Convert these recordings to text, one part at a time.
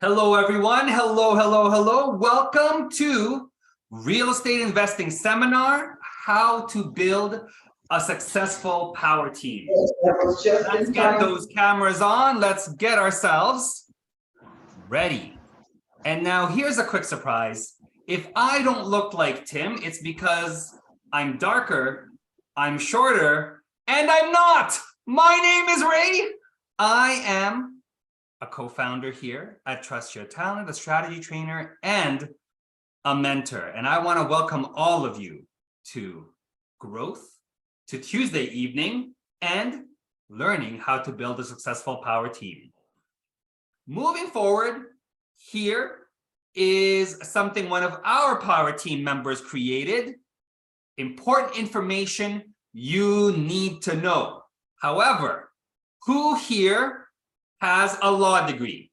Hello, everyone. Hello, hello, hello. Welcome to Real Estate Investing Seminar, How to Build a Successful Power Team. Let's get those cameras on. Let's get ourselves ready. And now here's a quick surprise. If I don't look like Tim, it's because I'm darker, I'm shorter, and I'm not. My name is Ray. I am a co-founder here at Trust Your Talent, a strategy trainer, and a mentor. And I want to welcome all of you to growth, to Tuesday evening, and learning how to build a successful power team. Moving forward, here is something one of our power team members created. Important information you need to know. However, who here has a law degree?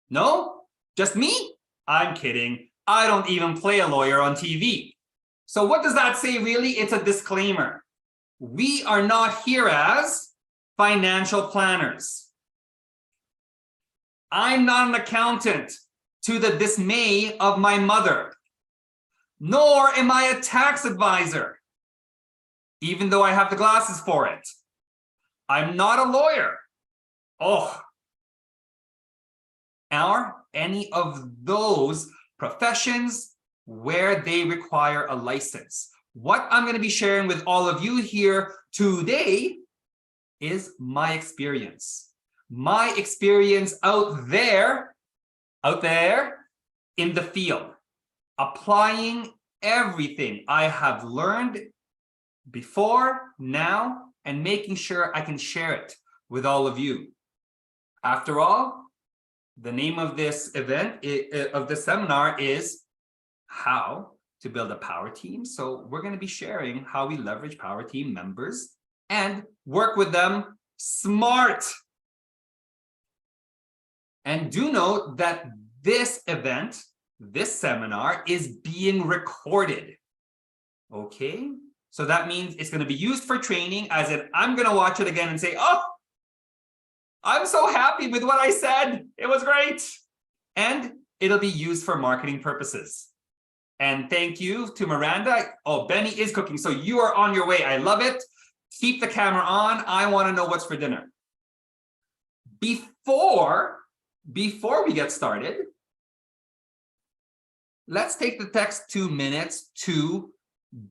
No? Just me? I'm kidding. I don't even play a lawyer on TV. So what does that say really? It's a disclaimer. We are not here as financial planners. I'm not an accountant to the dismay of my mother, nor am I a tax advisor, even though I have the glasses for it. I'm not a lawyer. Or any of those professions where they require a license. What I'm going to be sharing with all of you here today is my experience. My experience out there in the field, applying everything I have learned before, now, and making sure I can share it with all of you. After all, the name of this event, of this seminar, is How to Build a Power Team. So we're going to be sharing how we leverage power team members and work with them smart. And do note that this event, this seminar, is being recorded. Okay? So that means it's going to be used for training, as in I'm going to watch it again and say, oh, I'm so happy with what I said. It was great. And it'll be used for marketing purposes. And thank you to Miranda. Oh, Benny is cooking. So you are on your way. I love it. Keep the camera on. I want to know what's for dinner. Before we get started, let's take the next 2 minutes to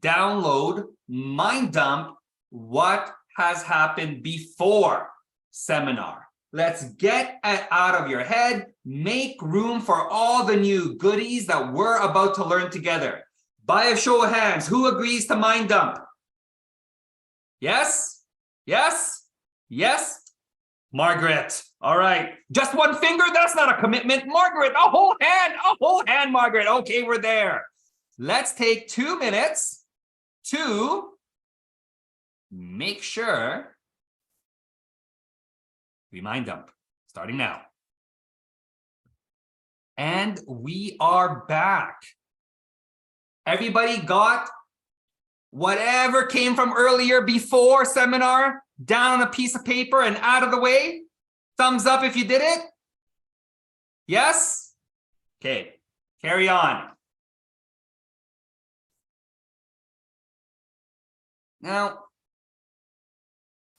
download, mind dump what has happened before seminar. Let's get it out of your head. Make room for all the new goodies that we're about to learn together. By a show of hands, who agrees to mind dump? Yes? Yes? Yes? Margaret. All right. Just one finger? That's not a commitment. Margaret, a whole hand, Margaret. Okay, we're there. Let's take 2 minutes to make sure we mind dump, starting now. And we are back. Everybody got whatever came from earlier before seminar down on a piece of paper and out of the way? Thumbs up if you did it. Yes? Okay, carry on. Now,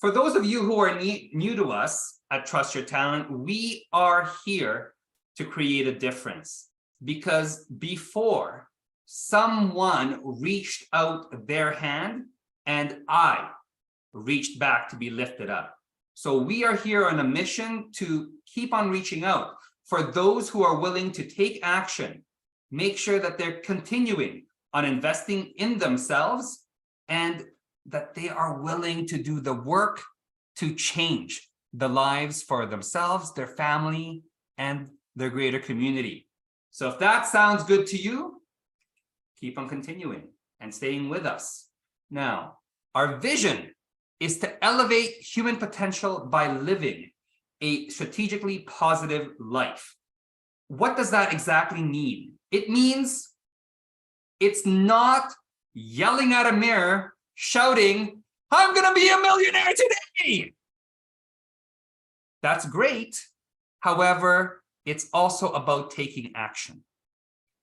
for those of you who are new to us at Trust Your Talent, we are here to create a difference, because before someone reached out their hand and I reached back to be lifted up. So we are here on a mission to keep on reaching out for those who are willing to take action, make sure that they're continuing on investing in themselves, and that they are willing to do the work to change the lives for themselves, their family, and their greater community. So if that sounds good to you, keep on continuing and staying with us. Now, our vision is to elevate human potential by living a strategically positive life. What does that exactly mean? It means it's not yelling at a mirror, shouting, I'm going to be a millionaire today. That's great. However, it's also about taking action.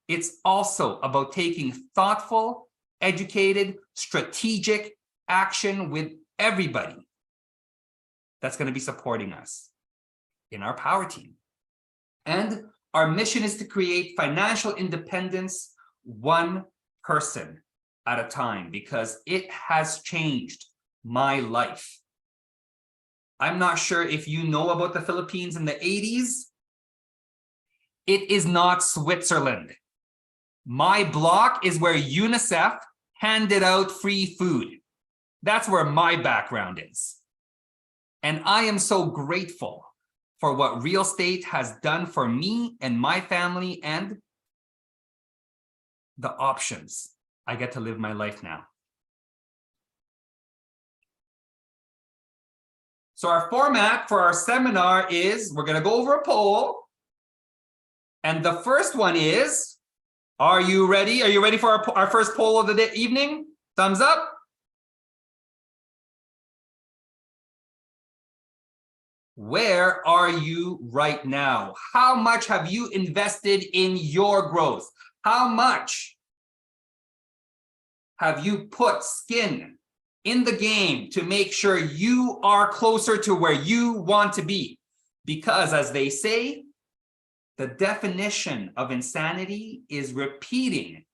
It's also about taking thoughtful, educated, strategic action with everybody that's going to be supporting us in our power team. And our mission is to create financial independence one person at a time, because it has changed my life. I'm not sure if you know about the Philippines in the 80s. It is not Switzerland. My block is where UNICEF handed out free food. That's where my background is. And I am so grateful for what real estate has done for me and my family, and the options I get to live my life now. So our format for our seminar is, we're going to go over a poll. And the first one is, are you ready? Are you ready for our first poll of the evening? Thumbs up. Where are you right now? How much have you invested in your growth? How much have you put skin in the game to make sure you are closer to where you want to be? Because as they say, the definition of insanity is repeating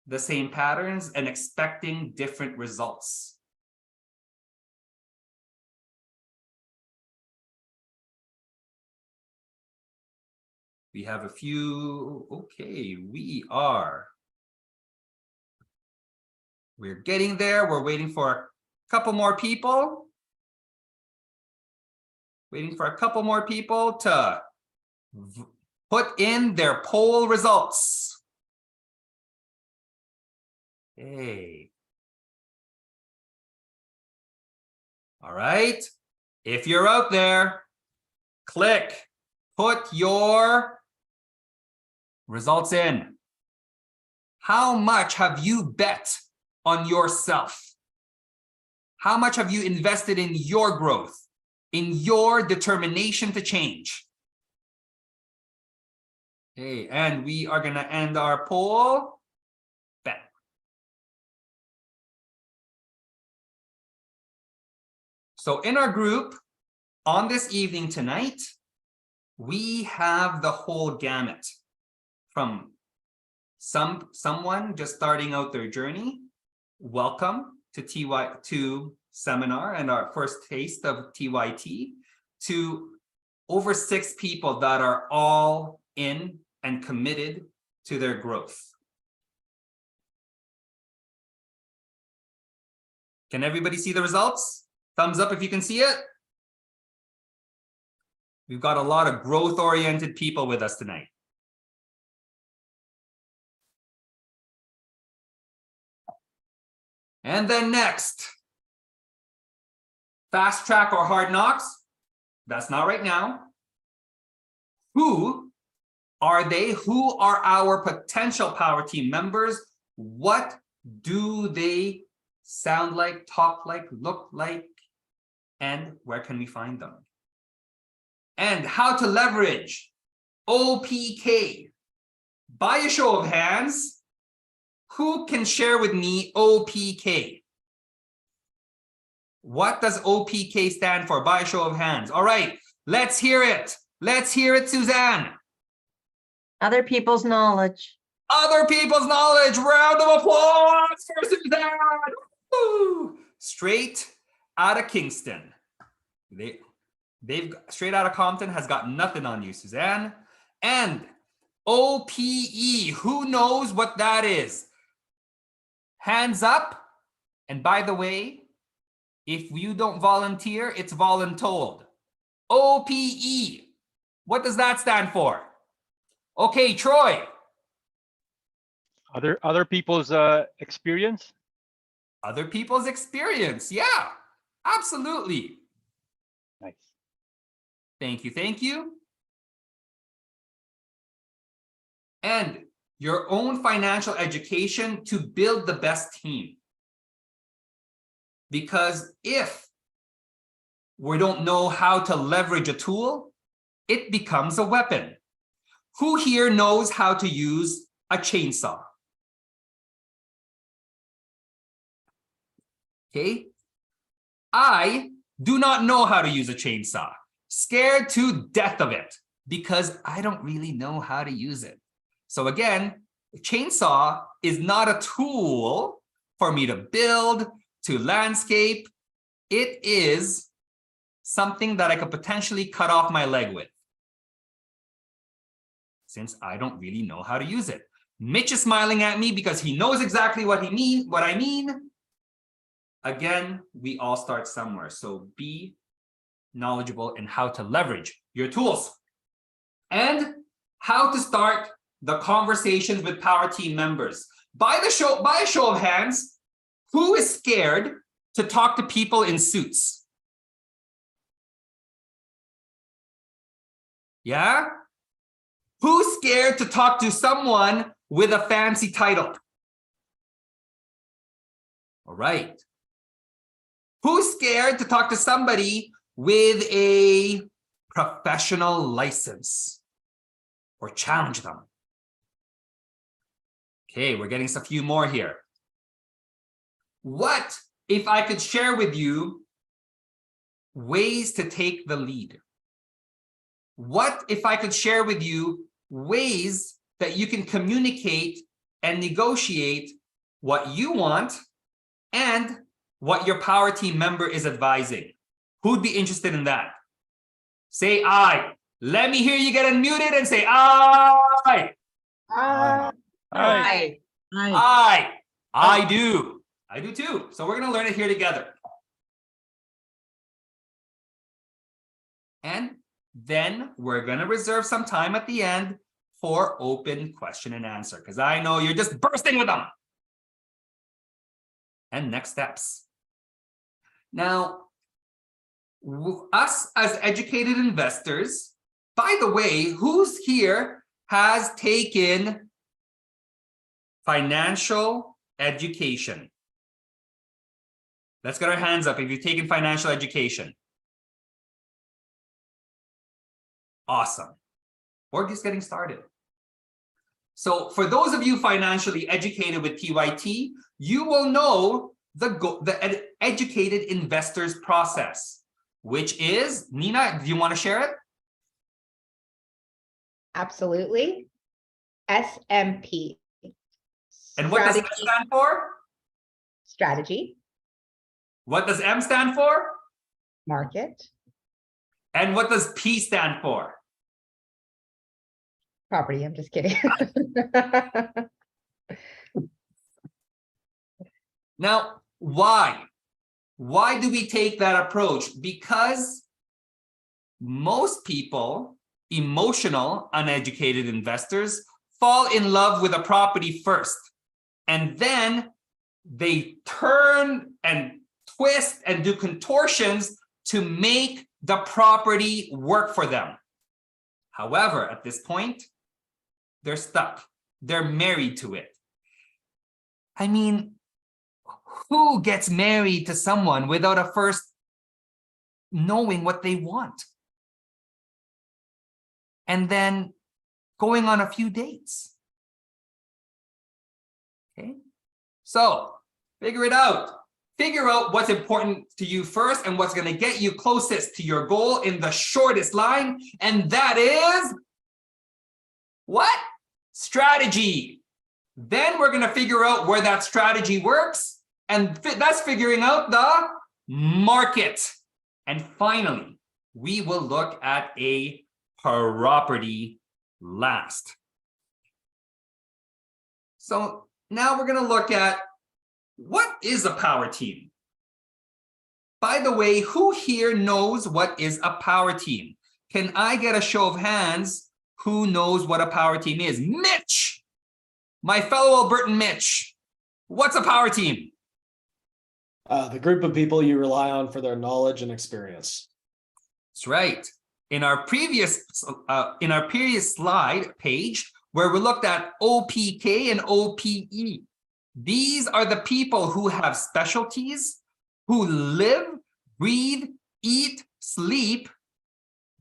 the same patterns and expecting different results. We have a few. Okay, we're getting there. We're waiting for a couple more people. Waiting for a couple more people to put in their poll results. Hey. All right. If you're out there, click, put your results in. How much have you bet on yourself? How much have you invested in your growth, in your determination to change? Okay, and we are going to end our poll. Bet. So in our group, on this evening tonight, we have the whole gamut from someone just starting out their journey. Welcome to seminar and our first taste of TYT, to over 6 people that are all in and committed to their growth. Can everybody see the results? Thumbs up if you can see it. We've got a lot of growth-oriented people with us tonight. And then next, fast track or hard knocks. That's not right now. Who are they? Who are our potential power team members? What do they sound like, talk like, look like, and where can we find them? And how to leverage OPK. By a show of hands, who can share with me OPK? What does OPK stand for? By a show of hands. All right, let's hear it. Let's hear it, Suzanne. Other people's knowledge. Other people's knowledge. Round of applause for Suzanne. Woo! Straight out of Kingston. They've straight out of Compton has got nothing on you, Suzanne. And OPE, who knows what that is? Hands up. And by the way, if you don't volunteer, it's voluntold. OPE, what does that stand for? Okay, Troy. Other people's experience. Other people's experience. Yeah, absolutely. Nice. Thank you. Thank you. And your own financial education to build the best team. Because if we don't know how to leverage a tool, it becomes a weapon. Who here knows how to use a chainsaw? Okay. I do not know how to use a chainsaw. Scared to death of it because I don't really know how to use it. So again, a chainsaw is not a tool for me to build, to landscape. It is something that I could potentially cut off my leg with, since I don't really know how to use it. Mitch is smiling at me because he knows exactly what I mean. Again, we all start somewhere. So be knowledgeable in how to leverage your tools and how to start the conversations with power team members. By a show of hands, who is scared to talk to people in suits? Yeah? Who's scared to talk to someone with a fancy title? All right. Who's scared to talk to somebody with a professional license or challenge them? Okay, we're getting a few more here. What if I could share with you ways to take the lead? What if I could share with you ways that you can communicate and negotiate what you want and what your power team member is advising? Who'd be interested in that? Say aye. Let me hear you get unmuted and say aye. Aye. Aye. I do. I do too. So we're going to learn it here together. And then we're going to reserve some time at the end for open question and answer, because I know you're just bursting with them. And next steps. Now, us as educated investors, by the way, who's here has taken financial education? Let's get our hands up if you've taken financial education. Awesome. Or just getting started. So for those of you financially educated with PYT, you will know the educated investors process, which is, Nina, do you want to share it? Absolutely. SMP. And what does S Strategy. stand for? Strategy. What does M stand for? Market. And what does P stand for? Property. I'm just kidding. Now, why? Why do we take that approach? Because most people, emotional, uneducated investors, fall in love with a property first. And then they turn and twist and do contortions to make the property work for them. However, at this point, they're stuck. They're married to it. I mean, who gets married to someone without a first knowing what they want? And then going on a few dates. Okay, so figure it out. Figure out what's important to you first and what's going to get you closest to your goal in the shortest line. And that is what? Strategy. Then we're going to figure out where that strategy works. And that's figuring out the market. And finally, we will look at a property last. So now we're going to look at what is a power team. By the way, who here knows what is a power team? Can I get a show of hands who knows what a power team is? Mitch, my fellow Albertan Mitch, what's a power team? The group of people you rely on for their knowledge and experience. That's right. In our previous slide page, where we looked at OPK and OPE, these are the people who have specialties, who live, breathe, eat, sleep,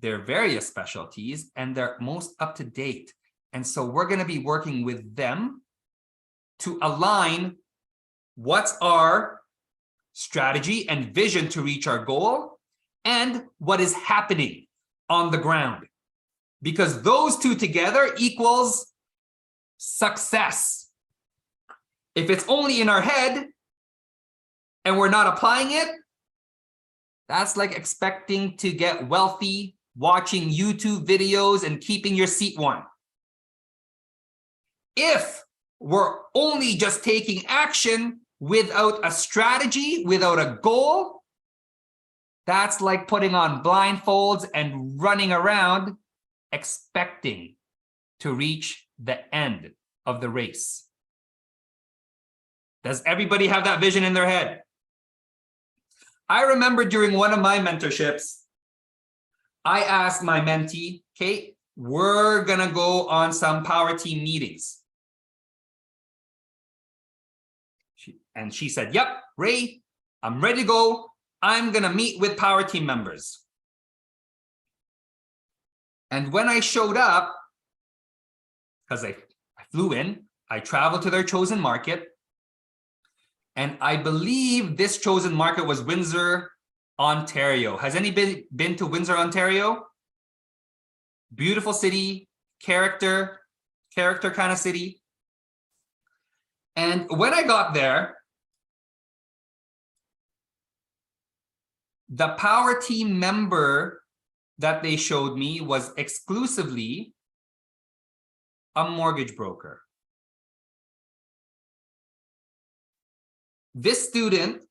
their various specialties, and they're most up to date. And so we're going to be working with them to align what's our strategy and vision to reach our goal and what is happening on the ground. Because those two together equals success. If it's only in our head and we're not applying it, that's like expecting to get wealthy watching YouTube videos and keeping your seat warm. If we're only just taking action without a strategy, without a goal, that's like putting on blindfolds and running around expecting to reach the end of the race. Does everybody have that vision in their head? I remember during one of my mentorships, I asked my mentee, Kate, we're gonna go on some power team meetings. And she said, yep, Ray, I'm ready to go. I'm gonna meet with power team members. And when I showed up, because I flew in, I traveled to their chosen market. And I believe this chosen market was Windsor, Ontario. Has anybody been to Windsor, Ontario? Beautiful city, character kind of city. And when I got there, the power team member that they showed me was exclusively a mortgage broker. This student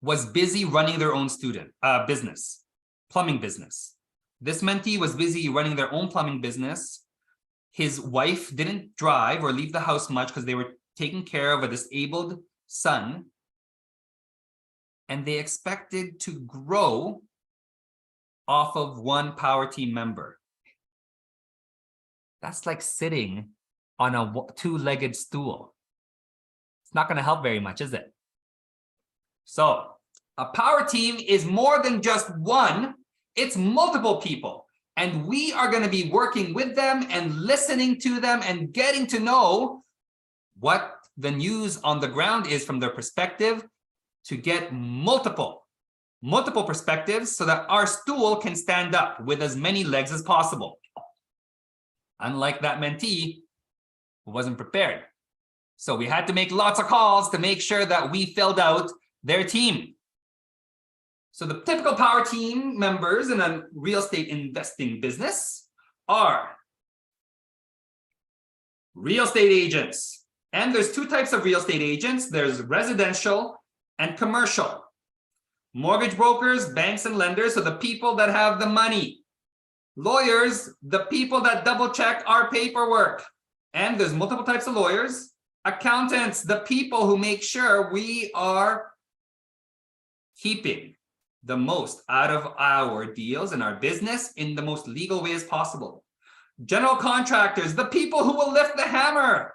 was busy running their own business, plumbing business. This mentee was busy running their own plumbing business. His wife didn't drive or leave the house much because they were taking care of a disabled son. And they expected to grow off of one power team member. That's like sitting on a two-legged stool. It's not going to help very much, is it? So a power team is more than just one, it's multiple people. And we are going to be working with them and listening to them and getting to know what the news on the ground is from their perspective to get multiple perspectives so that our stool can stand up with as many legs as possible. Unlike that mentee who wasn't prepared. So we had to make lots of calls to make sure that we filled out their team. So the typical power team members in a real estate investing business are real estate agents. And there's two types of real estate agents. There's residential and commercial. Mortgage brokers, banks and lenders, so the people that have the money. Lawyers, the people that double check our paperwork. And there's multiple types of lawyers. Accountants, the people who make sure we are keeping the most out of our deals and our business in the most legal way as possible. General contractors, the people who will lift the hammer.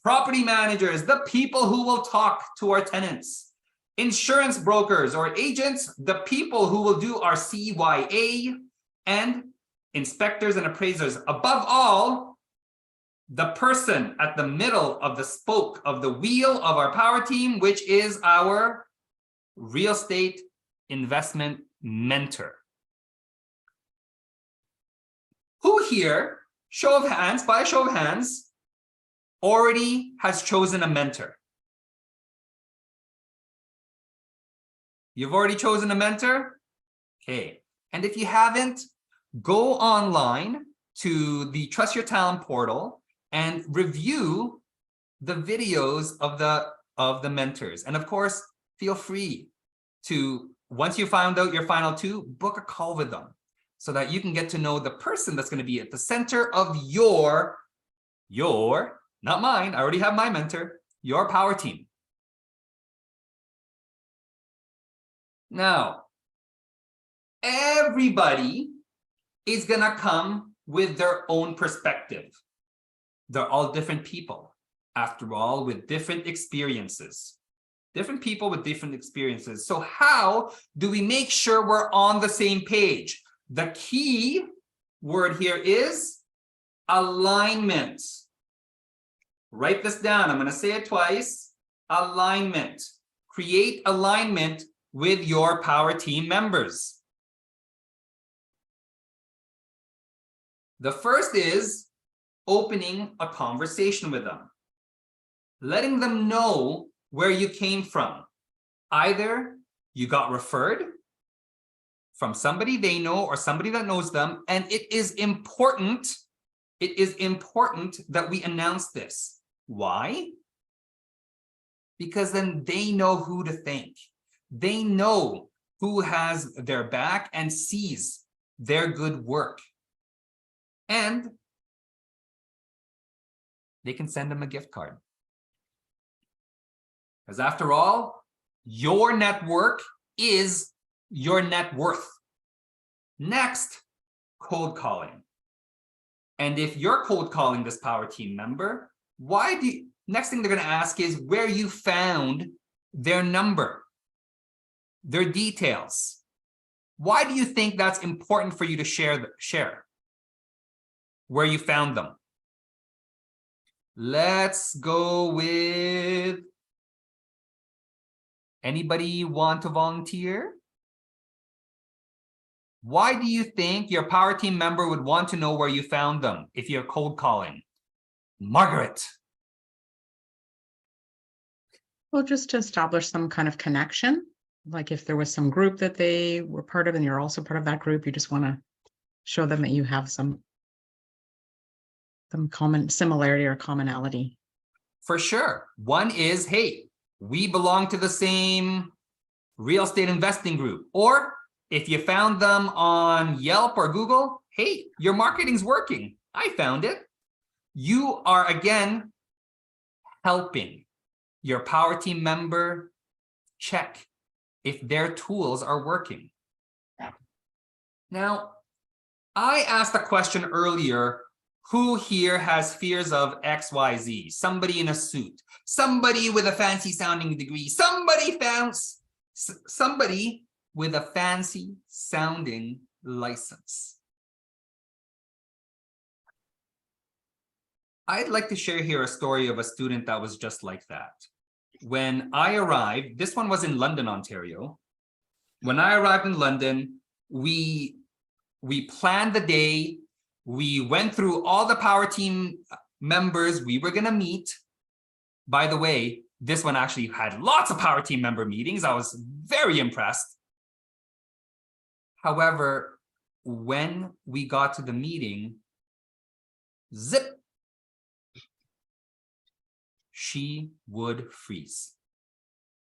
Property managers, the people who will talk to our tenants. Insurance brokers or agents, the people who will do our CYA, and inspectors and appraisers. Above all, the person at the middle of the spoke of the wheel of our power team, which is our real estate investment mentor. Who here, by a show of hands, already has chosen a mentor? You've already chosen a mentor? Okay. And if you haven't, go online to the Trust Your Talent portal and review the videos of the mentors. And of course, feel free to, once you found out your final two, book a call with them so that you can get to know the person that's going to be at the center of your, not mine, I already have my mentor, your power team. Now, everybody is going to come with their own perspective. They're all different people, after all, with different experiences. Different people with different experiences. So how do we make sure we're on the same page? The key word here is alignment. Write this down. I'm going to say it twice. Alignment. Create alignment with your power team members. The first is opening a conversation with them, letting them know where you came from. Either you got referred from somebody they know or somebody that knows them, and it is important that we announce this. Why? Because then they know who to thank. They know who has their back and sees their good work. And they can send them a gift card. Because after all, your network is your net worth. Next, cold calling. And if you're cold calling this power team member, next thing they're going to ask is where you found their number, their details. Why do you think that's important for you to share where you found them? Let's go with anybody want to volunteer? Why do you think your power team member would want to know where you found them if you're cold calling? Margaret. Well, just to establish some kind of connection, like if there was some group that they were part of and you're also part of that group, you just want to show them that you have some common similarity or commonality. For sure. One is, hey, we belong to the same real estate investing group. Or if you found them on Yelp or Google, hey, your marketing's working. I found it. You are, again, helping your power team member check if their tools are working. Now, I asked a question earlier, who here has fears of XYZ? Somebody in a suit, somebody with a fancy sounding degree, somebody with a fancy sounding license. I'd like to share here a story of a student that was just like that. When I arrived, this one was in London, Ontario. When I arrived in London, we planned the day. We went through all the power team members we were going to meet. By the way, this one actually had lots of power team member meetings. I was very impressed. However, when we got to the meeting, zip, she would freeze.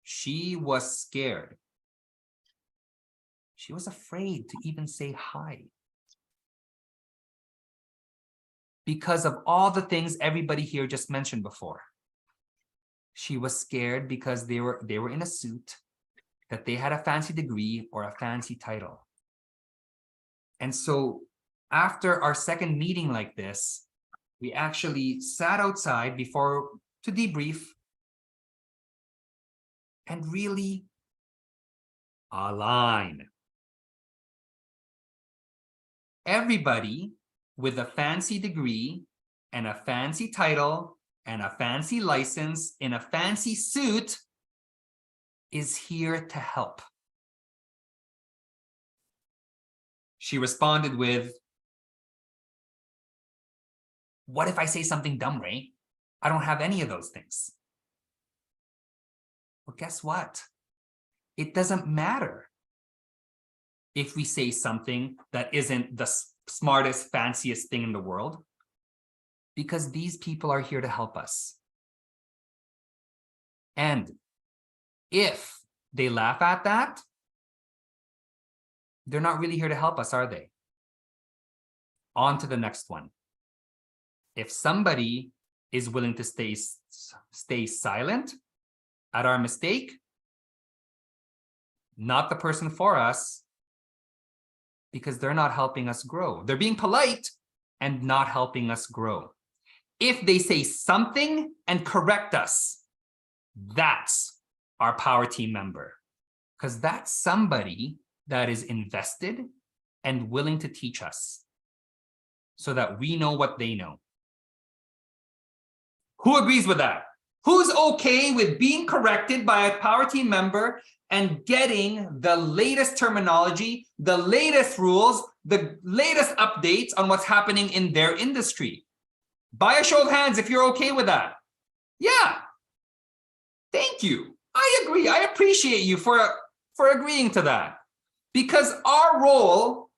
She was scared. She was afraid to even say hi. Because of all the things everybody here just mentioned before. She was scared because they were in a suit, that they had a fancy degree or a fancy title. And so after our second meeting like this, we actually sat outside to debrief and really align. Everybody with a fancy degree and a fancy title and a fancy license in a fancy suit is here to help. She responded with, what if I say something dumb, Ray? I don't have any of those things. Well, guess what? It doesn't matter if we say something that isn't the smartest, fanciest thing in the world, because these people are here to help us. And if they laugh at that, they're not really here to help us, are they? On to the next one. If somebody is willing to stay silent at our mistake, not the person for us, because they're not helping us grow. They're being polite and not helping us grow. If they say something and correct us, that's our power team member, because that's somebody that is invested and willing to teach us so that we know what they know. Who agrees with that? Who's okay with being corrected by a power team member and getting the latest terminology, the latest rules, the latest updates on what's happening in their industry? By a show of hands, if you're okay with that. Yeah. Thank you. I agree. I appreciate you for agreeing to that. Because our role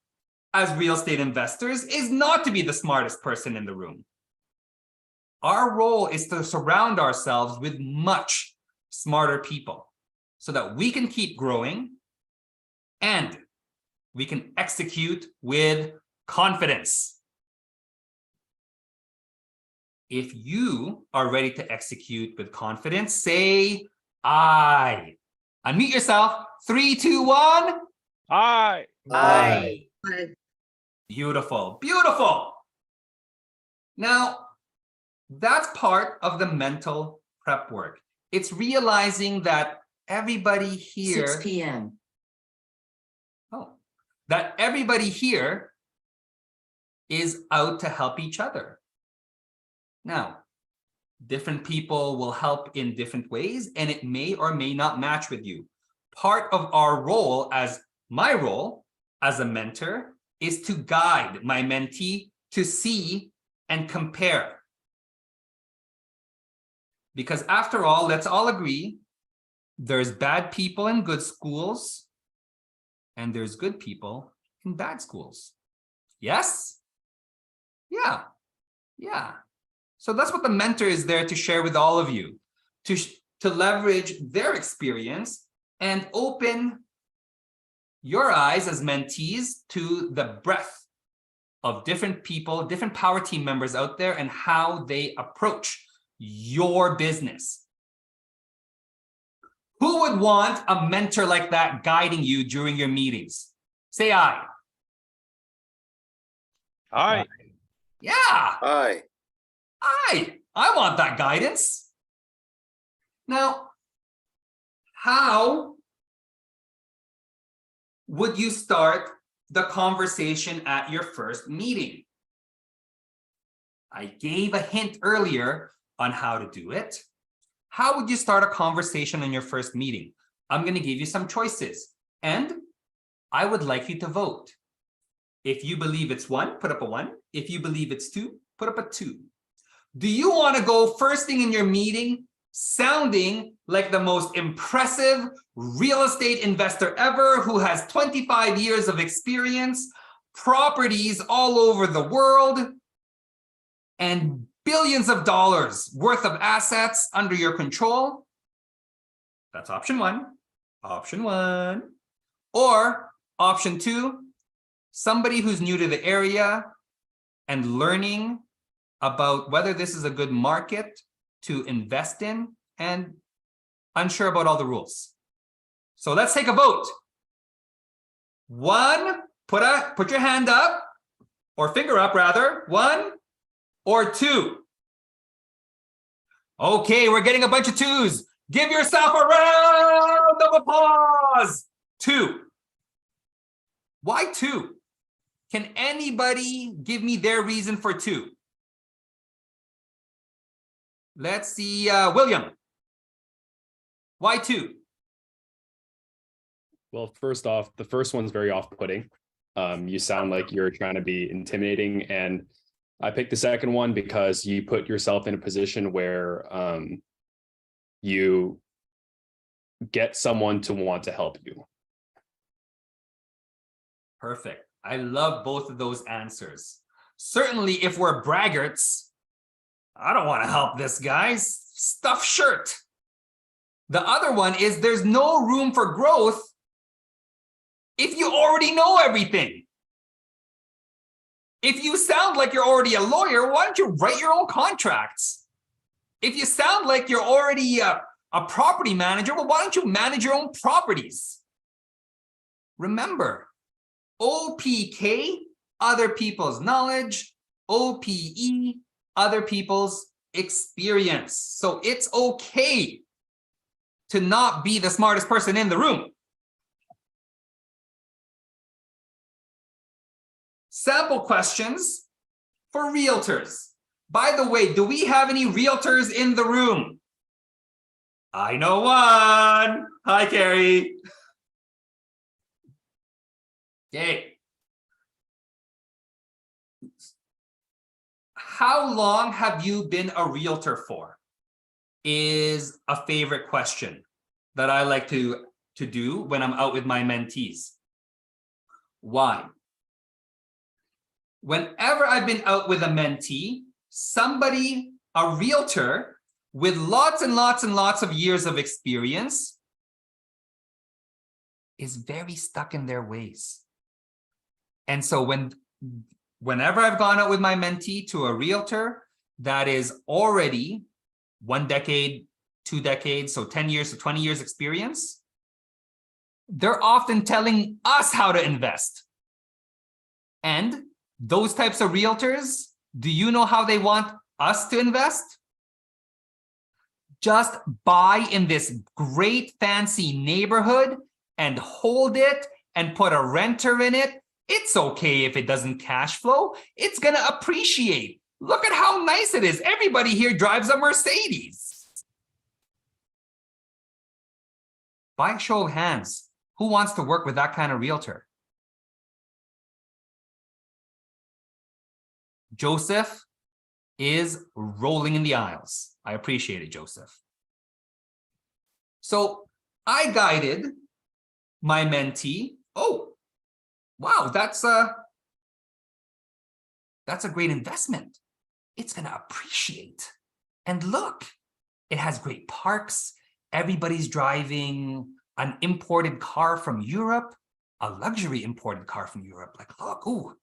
as real estate investors is not to be the smartest person in the room. Our role is to surround ourselves with much smarter people so that we can keep growing and we can execute with confidence. If you are ready to execute with confidence, say I. Unmute yourself. 3, 2, 1. Aye. Aye. Beautiful. Beautiful. Now, that's part of the mental prep work. It's realizing that everybody here 6 p.m. that everybody here is out to help each other. Now, different people will help in different ways, and it may or may not match with you. Part of our role, as my role as a mentor, is to guide my mentee to see and compare. Because after all, let's all agree, there's bad people in good schools, and there's good people in bad schools. Yes? Yeah. Yeah. So that's what the mentor is there to share with all of you, to leverage their experience and open your eyes as mentees to the breadth of different people, different power team members out there and how they approach your business. Who would want a mentor like that guiding you during your meetings? Say aye. Aye. Yeah. Aye. I want that guidance. Now, how would you start the conversation at your first meeting? I gave a hint earlier on how to do it. How would you start a conversation in your first meeting? I'm going to give you some choices, and I would like you to vote. If you believe it's 1, put up a 1. If you believe it's 2, put up a 2. Do you want to go first thing in your meeting sounding like the most impressive real estate investor ever who has 25 years of experience, properties all over the world, and billions of dollars worth of assets under your control? That's option 1. Option 1. Or option 2, somebody who's new to the area and learning about whether this is a good market to invest in and unsure about all the rules. So let's take a vote. 1, put your hand up, or finger up rather. 1 or 2. Okay, we're getting a bunch of 2s. Give yourself a round of applause. 2. Why 2? Can anybody give me their reason for 2? Let's see, William. Why 2? Well, first off, the first one's very off-putting. You sound like you're trying to be intimidating, and I picked the second one because you put yourself in a position where you get someone to want to help you. Perfect. I love both of those answers. Certainly, if we're braggarts, I don't want to help this guy. Stuffed shirt. The other one is there's no room for growth if you already know everything. If you sound like you're already a lawyer, why don't you write your own contracts? If you sound like you're already a property manager, well, why don't you manage your own properties? Remember, OPK, other people's knowledge, OPE, other people's experience. So it's okay to not be the smartest person in the room. Sample questions for realtors. By the way, do we have any realtors in the room? I know one. Hi, Carrie. Okay. How long have you been a realtor for? Is a favorite question that I like to do when I'm out with my mentees. Why? Whenever I've been out with a mentee, somebody, a realtor with lots and lots and lots of years of experience is very stuck in their ways. And so whenever I've gone out with my mentee to a realtor that is already 1 decade, 2 decades, so 10 years to 20 years experience, they're often telling us how to invest. And those types of realtors, do you know how they want us to invest? Just buy in this great fancy neighborhood and hold it and put a renter in it. It's okay if it doesn't cash flow. It's going to appreciate. Look at how nice it is. Everybody here drives a Mercedes. By a show of hands, who wants to work with that kind of realtor? Joseph is rolling in the aisles. I appreciate it, Joseph. So I guided my mentee. Oh, wow, that's a great investment. It's going to appreciate. And look, it has great parks. Everybody's driving an imported car from Europe, a luxury imported car from Europe. Like, look, ooh,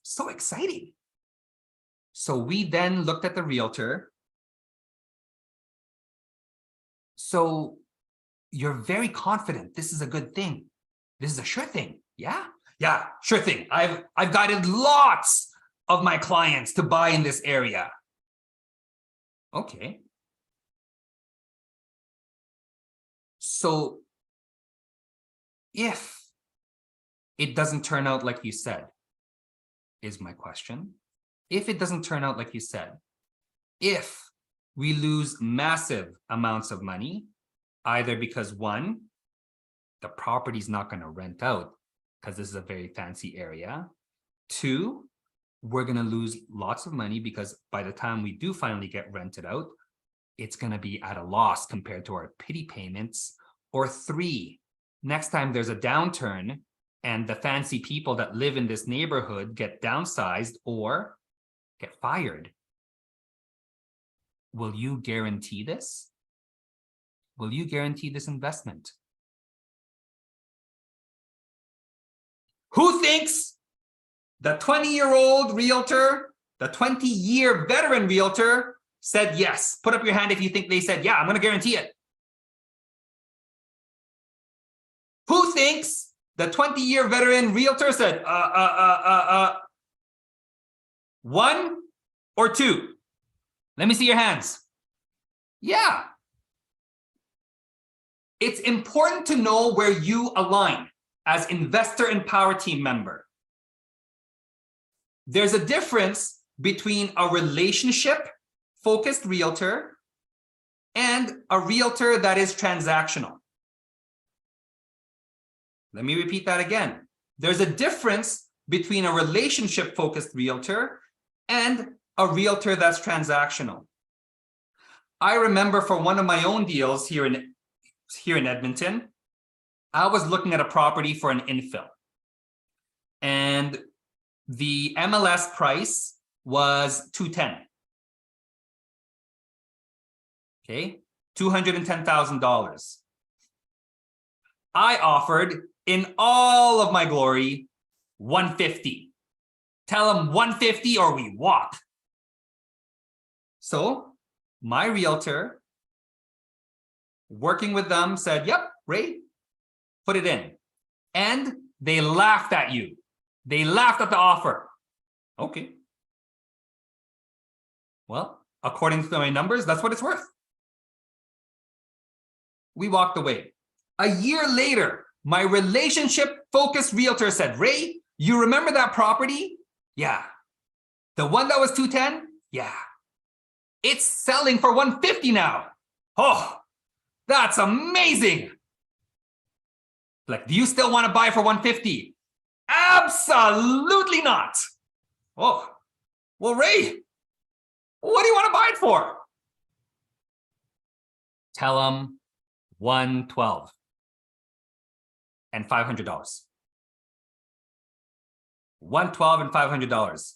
so exciting. So we then looked at the realtor. So you're very confident this is a good thing. This is a sure thing. Yeah? Yeah, sure thing. I've guided lots of my clients to buy in this area. Okay. So if it doesn't turn out like you said, is my question. If it doesn't turn out like you said, if we lose massive amounts of money, either because one, the property's not going to rent out because this is a very fancy area. Two, we're going to lose lots of money because by the time we do finally get rented out, it's going to be at a loss compared to our pity payments. Or three, next time there's a downturn and the fancy people that live in this neighborhood get downsized or get fired, will you guarantee this? Will you guarantee this investment? Who thinks the 20-year-old realtor, the 20-year veteran realtor said yes? Put up your hand if you think they said, yeah, I'm going to guarantee it. Who thinks the 20-year veteran realtor said, 1 or 2? Let me see your hands. Yeah. It's important to know where you align as investor and power team member. There's a difference between a relationship-focused realtor and a realtor that is transactional. Let me repeat that again. There's a difference between a relationship-focused realtor and a realtor that's transactional. I remember for one of my own deals here in Edmonton, I was looking at a property for an infill. And the MLS price was $210,000. Okay, $210,000. I offered, in all of my glory, $150,000. Tell them $150,000 or we walk. So my realtor, working with them, said, yep, Ray, put it in. And they laughed at you. They laughed at the offer. Okay. Well, according to my numbers, that's what it's worth. We walked away. A year later, my relationship-focused realtor said, Ray, you remember that property? Yeah. The one that was 210? Yeah. It's selling for 150 now. Oh, that's amazing. Like, do you still want to buy for 150? Absolutely not. Oh, well, Ray, what do you want to buy it for? Tell him 112 and $500. 112 and $500.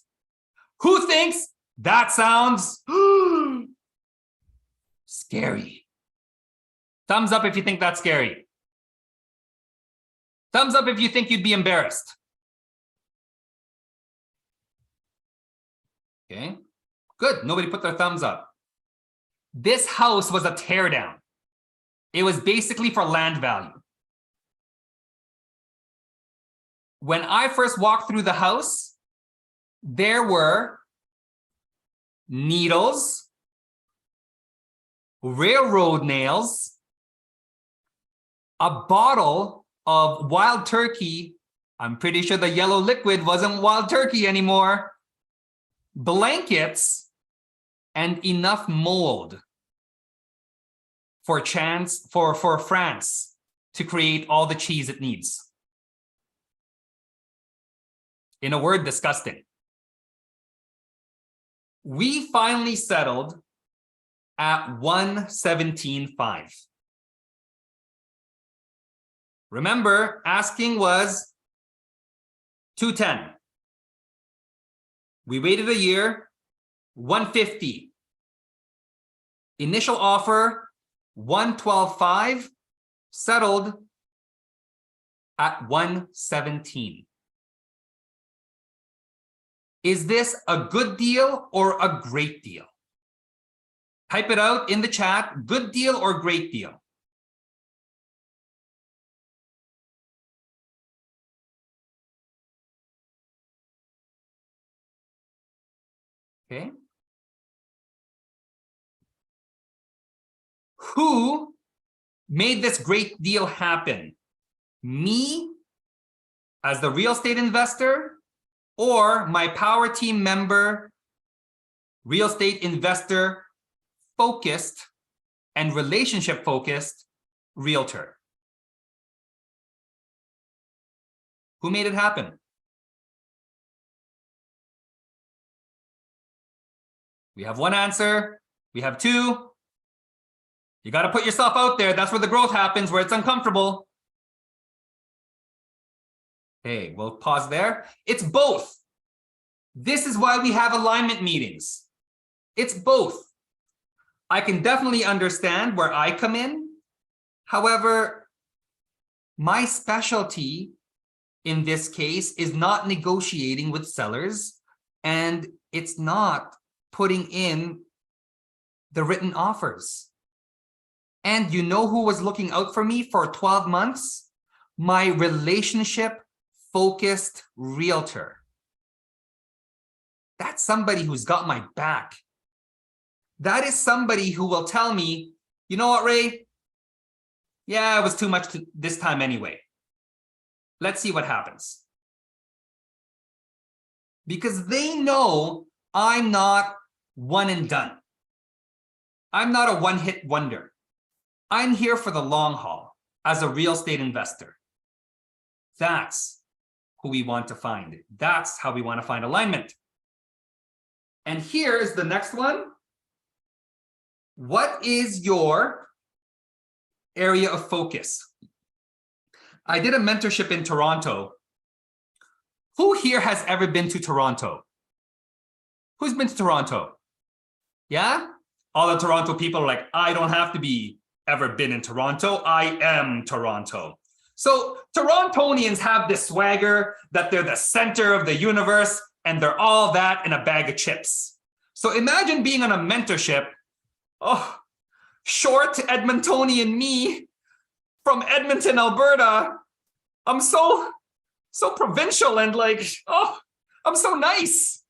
Who thinks that sounds scary? Thumbs up if you think that's scary. Thumbs up if you think you'd be embarrassed. Okay, good. Nobody put their thumbs up. This house was a teardown. It was basically for land value. When I first walked through the house, there were needles, railroad nails, a bottle of wild turkey. I'm pretty sure the yellow liquid wasn't wild turkey anymore. Blankets, and enough mold for France to create all the cheese it needs. In a word, disgusting. We finally settled at 117.5. Remember, asking was 210. We waited a year, 150. Initial offer, 112.5, settled at 117. Is this a good deal or a great deal? Type it out in the chat, good deal or great deal. Okay. Who made this great deal happen? Me as the real estate investor or my power team member, real estate investor focused and relationship focused realtor? Who made it happen? We have one answer. We have two. You got to put yourself out there. That's where the growth happens, where it's uncomfortable. Okay, we'll pause there. It's both. This is why we have alignment meetings. It's both. I can definitely understand where I come in. However, my specialty in this case is not negotiating with sellers, and it's not putting in the written offers. And you know who was looking out for me for 12 months? My relationship-focused realtor. That's somebody who's got my back. That is somebody who will tell me, you know what, Ray? Yeah, it was too much this time anyway. Let's see what happens. Because they know I'm not one and done. I'm not a one-hit wonder. I'm here for the long haul as a real estate investor. That's who we want to find. That's how we want to find alignment. And here is the next one. What is your area of focus? I did a mentorship in Toronto. Who here has ever been to Toronto? Who's been to Toronto? Yeah? All the Toronto people are like, I don't have to be ever been in Toronto. I am Toronto. So Torontonians have this swagger that they're the center of the universe and they're all that in a bag of chips. So imagine being on a mentorship. Oh, short Edmontonian me from Edmonton, Alberta. I'm so provincial and like, oh, I'm so nice.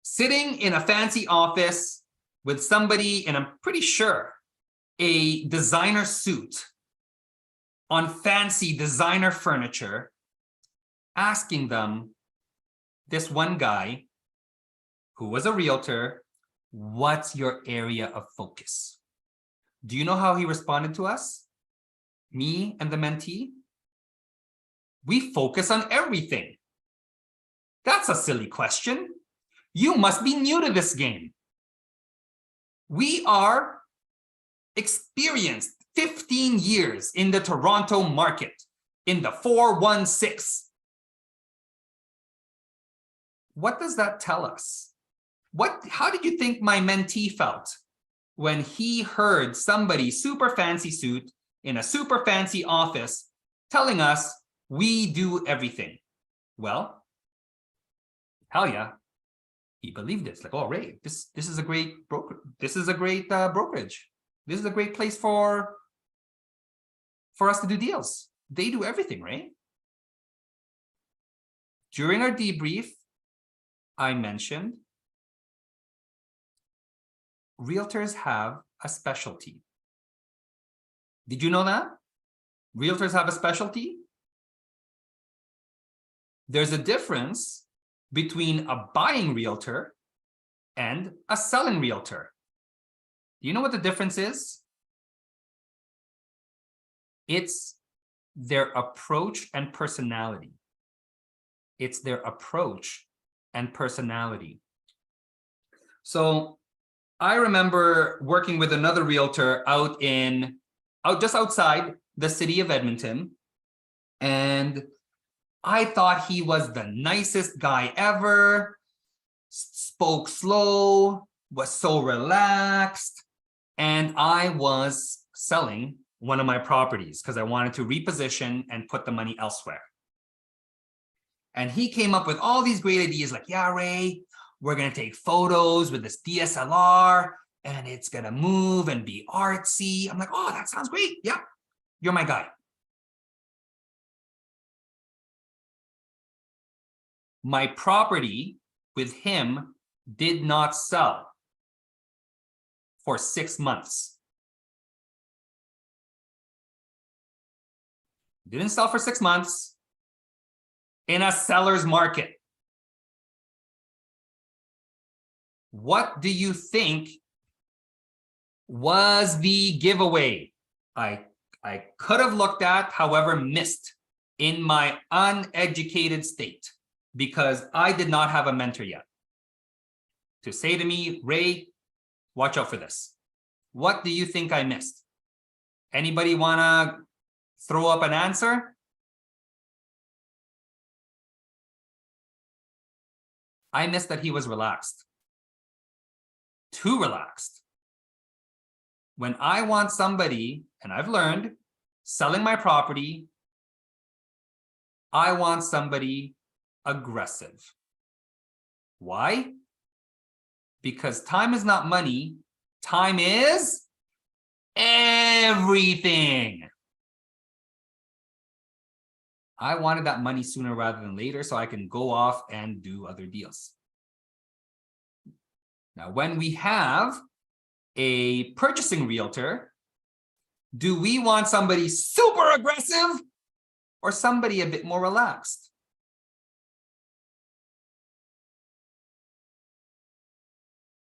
Sitting in a fancy office with somebody, and I'm pretty sure a designer suit on fancy designer furniture, asking them, this one guy who was a realtor, what's your area of focus? Do you know how he responded to us? Me and the mentee? We focus on everything. That's a silly question. You must be new to this game. We are experienced 15 years in the Toronto market, in the 416. What does that tell us? How did you think my mentee felt when he heard somebody super fancy suit in a super fancy office telling us we do everything? Well, hell yeah, he believed it. It's like, oh, Ray, this is a great broker. This is a great brokerage. This is a great place for us to do deals. They do everything, right? During our debrief, I mentioned realtors have a specialty. Did you know that? Realtors have a specialty? There's a difference between a buying realtor and a selling realtor. Do you know what the difference is? It's their approach and personality. It's their approach and personality. So I remember working with another realtor out just outside the city of Edmonton, and I thought he was the nicest guy ever, spoke slow, was so relaxed, and I was selling one of my properties because I wanted to reposition and put the money elsewhere. And he came up with all these great ideas like, yeah, Ray, we're going to take photos with this DSLR and it's going to move and be artsy. I'm like, oh, that sounds great. Yeah, you're my guy. My property with him did not sell for 6 months. Didn't sell for 6 months in a seller's market. What do you think was the giveaway I could have looked at, however, missed in my uneducated state because I did not have a mentor yet to say to me, Ray, watch out for this. What do you think I missed? Anybody want to throw up an answer? I missed that he was relaxed. Too relaxed. When I want somebody, and I've learned, selling my property, I want somebody aggressive. Why? Because time is not money. Time is everything. I wanted that money sooner rather than later so I can go off and do other deals. Now, when we have a purchasing realtor, do we want somebody super aggressive or somebody a bit more relaxed?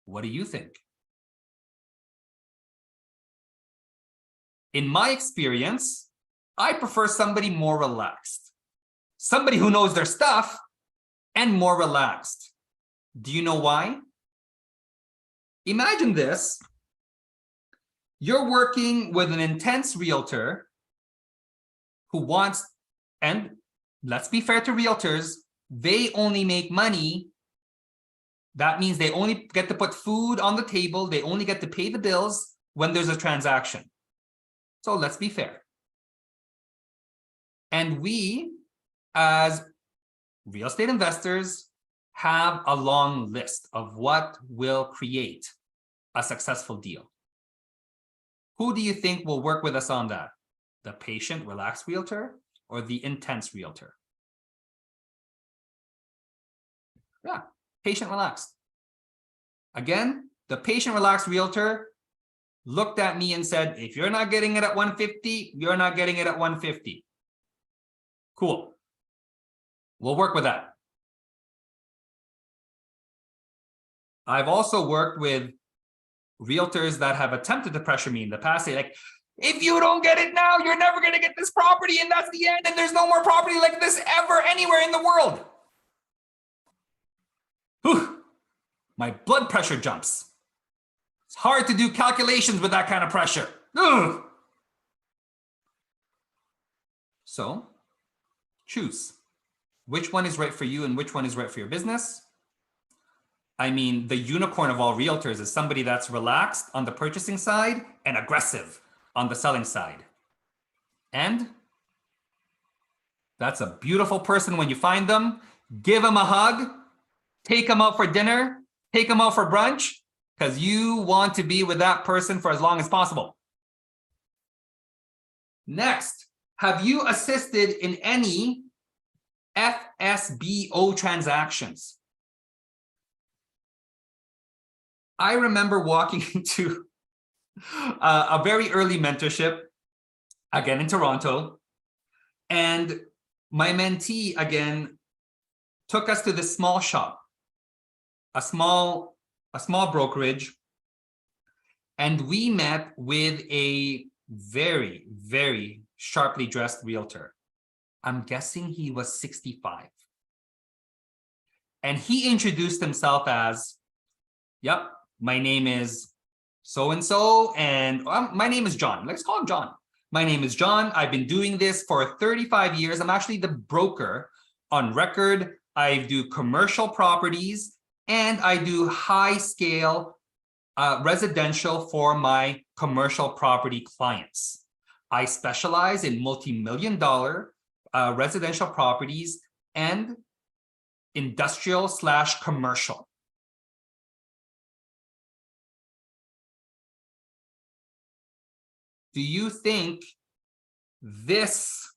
What do you think? In my experience, I prefer somebody more relaxed. Somebody who knows their stuff and more relaxed. Do you know why? Imagine this. You're working with an intense realtor who wants, and let's be fair to realtors, they only make money. That means they only get to put food on the table. They only get to pay the bills when there's a transaction. So let's be fair. And we, as real estate investors, have a long list of what will create a successful deal. Who do you think will work with us on that? The patient, relaxed realtor or the intense realtor? Yeah, patient, relaxed. Again, the patient, relaxed realtor looked at me and said, if you're not getting it at 150, you're not getting it at 150. Cool. We'll work with that. I've also worked with realtors that have attempted to pressure me in the past. Say like, if you don't get it now, you're never going to get this property, and that's the end, and there's no more property like this ever anywhere in the world. Whew. My blood pressure jumps. It's hard to do calculations with that kind of pressure. Ugh. So, choose. Which one is right for you and which one is right for your business? I mean, the unicorn of all realtors is somebody that's relaxed on the purchasing side and aggressive on the selling side. And that's a beautiful person when you find them. Give them a hug, take them out for dinner, take them out for brunch, because you want to be with that person for as long as possible. Next, have you assisted in any FSBO transactions? I remember walking into a very early mentorship, again in Toronto, and my mentee again took us to this small shop, a small brokerage, and we met with a very, very sharply dressed realtor. I'm guessing he was 65. And he introduced himself as, yep, my name is so-and-so, and my name is John. Let's call him John. My name is John. I've been doing this for 35 years. I'm actually the broker on record. I do commercial properties, and I do high-scale residential for my commercial property clients. I specialize in multi-million-dollar residential properties and industrial/commercial. Do you think this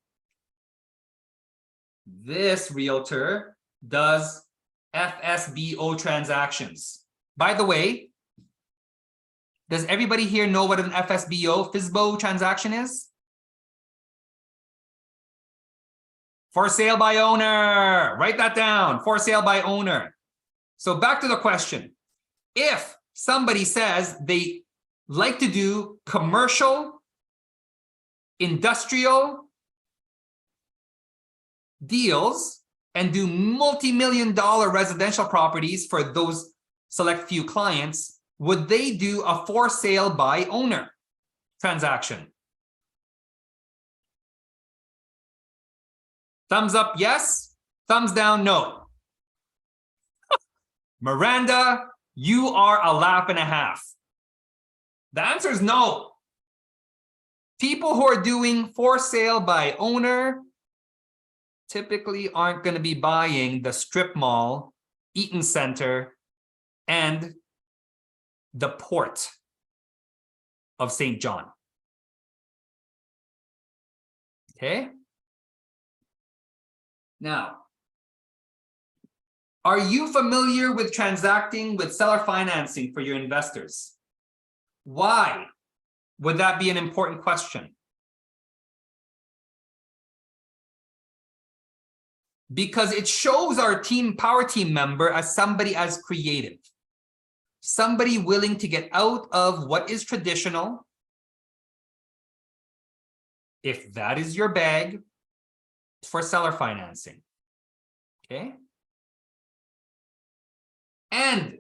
realtor does FSBO transactions? By the way, does everybody here know what an FSBO transaction is? For sale by owner. Write that down. For sale by owner. So back to the question. If somebody says they like to do commercial, industrial deals and do multi-million-dollar residential properties for those select few clients, would they do a for sale by owner transaction? Thumbs up, yes. Thumbs down, no. Miranda, you are a laugh and a half. The answer is no. People who are doing for sale by owner typically aren't going to be buying the strip mall, Eaton Center, and the port of St. John. Okay? Now, are you familiar with transacting with seller financing for your investors? Why would that be an important question? Because it shows our power team member as somebody as creative, somebody willing to get out of what is traditional. If that is your bag, for seller financing. Okay. And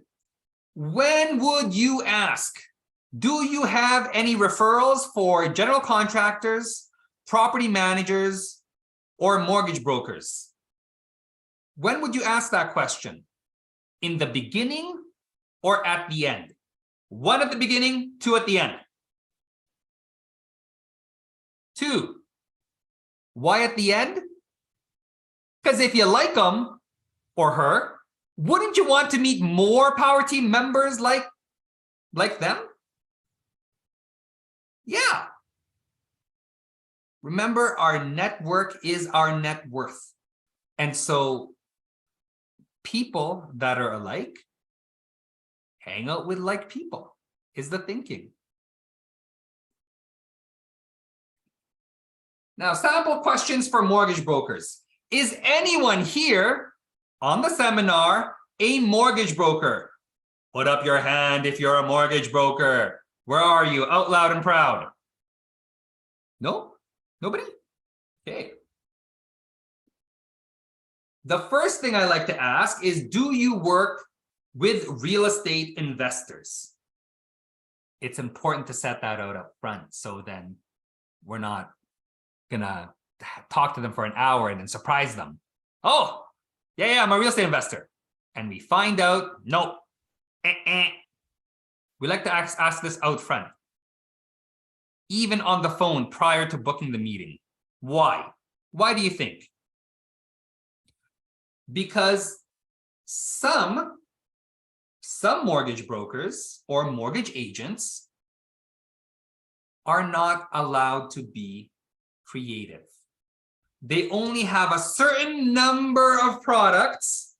when would you ask, do you have any referrals for general contractors, property managers, or mortgage brokers? When would you ask that question? In the beginning or at the end? One at the beginning, two at the end. Two, why at the end? Because if you like them or her, wouldn't you want to meet more power team members like them? Yeah. Remember, our network is our net worth. And so people that are alike hang out with like people is the thinking. Now, sample questions for mortgage brokers. Is anyone here on the seminar a mortgage broker? Put up your hand if you're a mortgage broker. Where are you? Out loud and proud. No? Nobody? Okay. The first thing I like to ask is, do you work with real estate investors? It's important to set that out up front, so then we're not gonna talk to them for an hour and then surprise them. Oh, yeah, I'm a real estate investor. And we find out, nope. We like to ask this out front, even on the phone prior to booking the meeting. Why? Why do you think? Because some mortgage brokers or mortgage agents are not allowed to be creative. They only have a certain number of products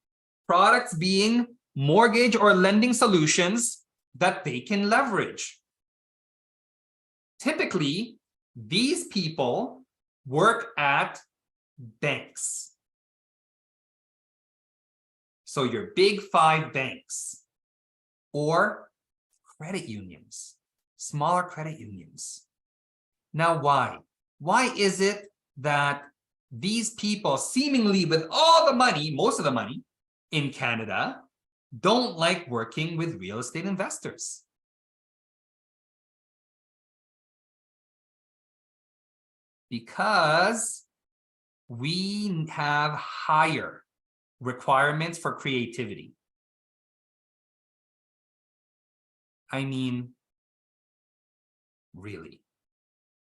being mortgage or lending solutions that they can leverage. Typically, these people work at banks. So your big 5 banks or credit unions, smaller credit unions. Now, why? Why is it that these people, seemingly with all the money, most of the money in Canada, don't like working with real estate investors? Because we have higher requirements for creativity. I mean, really.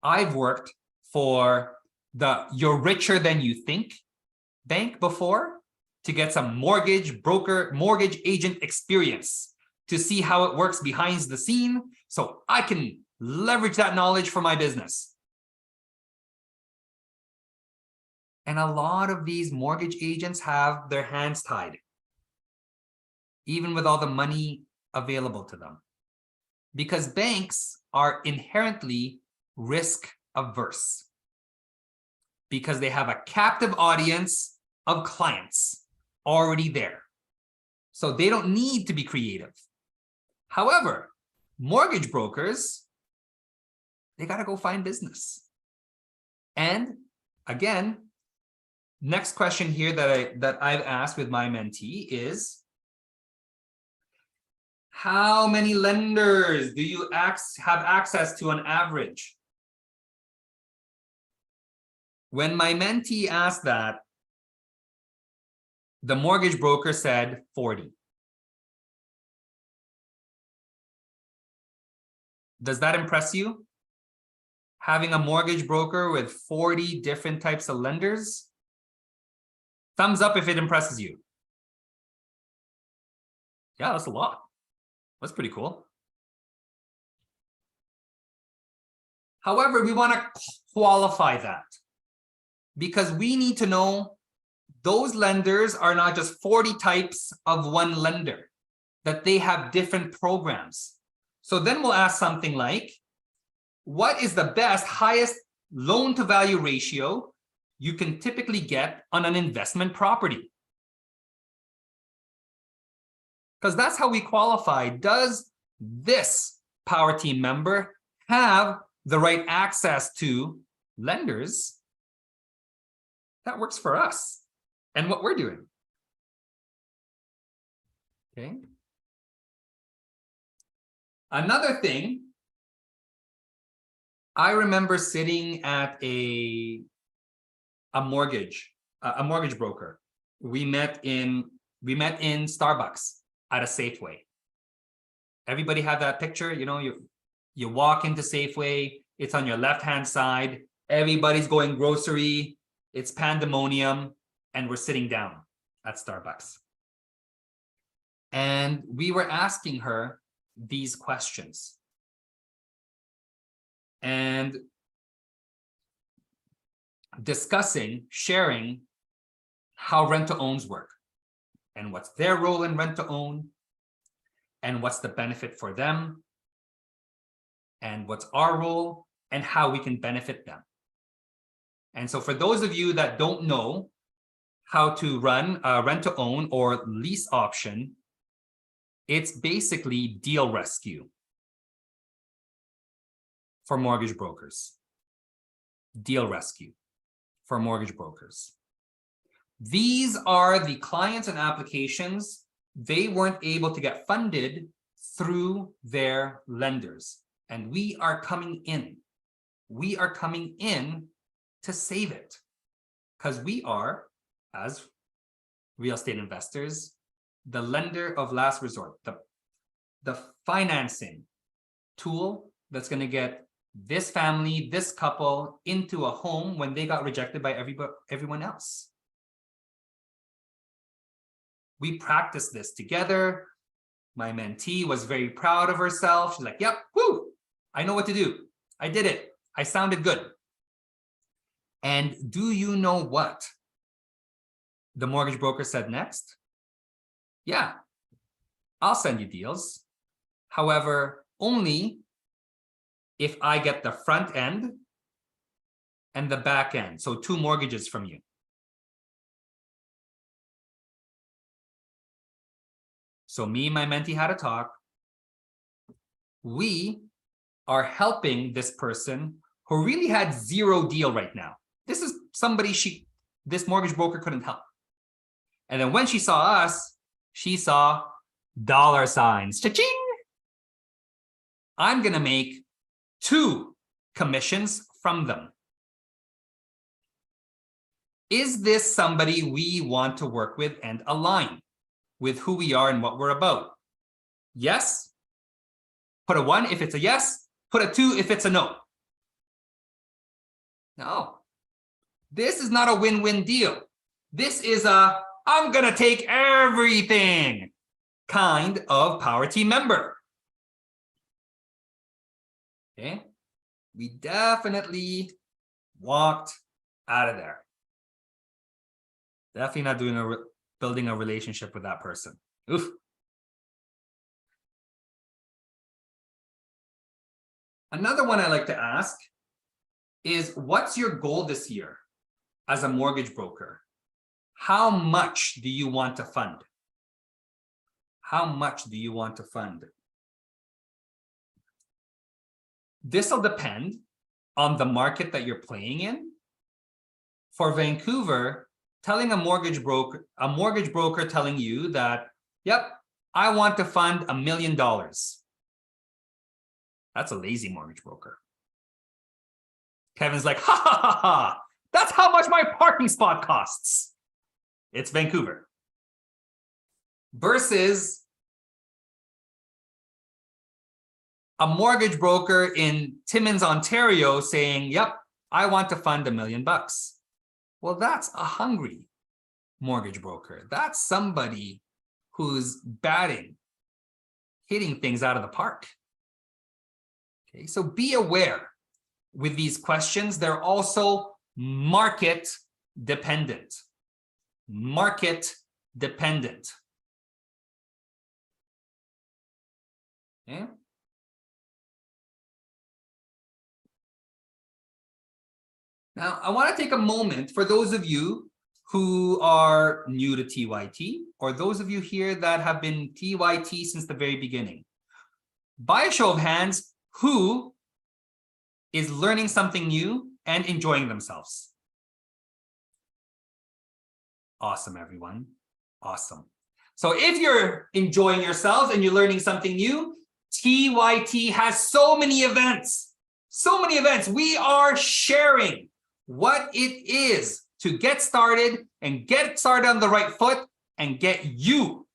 I've worked for the You're Richer Than You Think bank before to get some mortgage broker, mortgage agent experience to see how it works behind the scene so I can leverage that knowledge for my business. And a lot of these mortgage agents have their hands tied, even with all the money available to them, because banks are inherently risk averse, because they have a captive audience of clients already there. So they don't need to be creative. However, mortgage brokers, they got to go find business. And again, next question here that I've asked with my mentee is, how many lenders do you have access to on average? When my mentee asked that, the mortgage broker said 40. Does that impress you? Having a mortgage broker with 40 different types of lenders? Thumbs up if it impresses you. Yeah, that's a lot. That's pretty cool. However, we want to qualify that, because we need to know those lenders are not just 40 types of one lender, that they have different programs. So then we'll ask something like, what is the best, highest loan to value ratio you can typically get on an investment property? Because that's how we qualify. Does this power team member have the right access to lenders that works for us and what we're doing? Okay. Another thing, I remember sitting at a mortgage broker. We met in Starbucks at a Safeway. Everybody have that picture? You know, you walk into Safeway, it's on your left-hand side, everybody's going grocery, it's pandemonium, and we're sitting down at Starbucks. And we were asking her these questions. And discussing, sharing how rent-to-owns work and what's their role in rent-to-own and what's the benefit for them and what's our role and how we can benefit them. And so for those of you that don't know how to run a rent to own or lease option, it's basically deal rescue for mortgage brokers. Deal rescue for mortgage brokers. These are the clients and applications they weren't able to get funded through their lenders. And we are coming in. We are coming in to save it. Because we are, as real estate investors, the lender of last resort, the financing tool that's going to get this family, this couple into a home when they got rejected by everyone else. We practiced this together. My mentee was very proud of herself. She's like, yep, whoo, I know what to do. I did it. I sounded good. And do you know what the mortgage broker said next? Yeah, I'll send you deals. However, only if I get the front end and the back end. So 2 mortgages from you. So me and my mentee had a talk. We are helping this person who really had 0 deal right now. This is somebody this mortgage broker couldn't help. And then when she saw us, she saw dollar signs. Cha-ching! I'm going to make 2 commissions from them. Is this somebody we want to work with and align with who we are and what we're about? Yes. Put a 1 if it's a yes. Put a 2 if it's a no. No. This is not a win-win deal. This is a I'm gonna take everything kind of power team member. Okay. We definitely walked out of there. Definitely not doing building a relationship with that person. Oof. Another one I like to ask is, what's your goal this year as a mortgage broker? How much do you want to fund? How much do you want to fund? This will depend on the market that you're playing in. For Vancouver, telling a mortgage broker telling you that, yep, I want to fund $1 million. That's a lazy mortgage broker. Kevin's like, ha ha ha ha, that's how much my parking spot costs. It's Vancouver. Versus a mortgage broker in Timmins, Ontario saying, yep, I want to fund $1 million. Well, that's a hungry mortgage broker. That's somebody who's hitting things out of the park. Okay, so be aware with these questions. They're also market dependent. Market dependent. Okay. Now, I want to take a moment for those of you who are new to TYT, or those of you here that have been TYT since the very beginning. By a show of hands, who is learning something new and enjoying themselves? Awesome, everyone. Awesome. So if you're enjoying yourselves and you're learning something new, TYT has so many events. So many events. We are sharing what it is to get started and get started on the right foot and get you,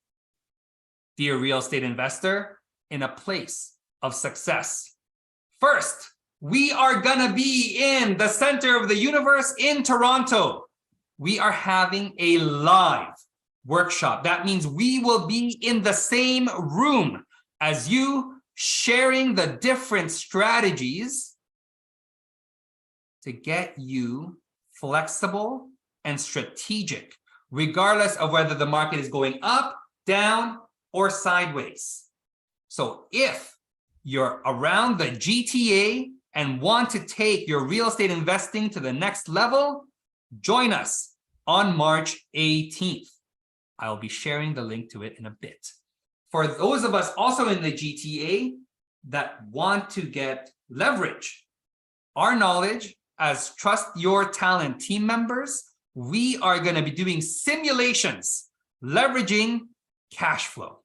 dear real estate investor, in a place of success. First, we are gonna be in the center of the universe in Toronto. We are having a live workshop. That means we will be in the same room as you, sharing the different strategies to get you flexible and strategic, regardless of whether the market is going up, down, or sideways. So if you're around the GTA and want to take your real estate investing to the next level, join us on March 18th. I'll be sharing the link to it in a bit. For those of us also in the GTA that want to get leverage, our knowledge as Trust Your Talent team members, we are going to be doing simulations, leveraging cash flow.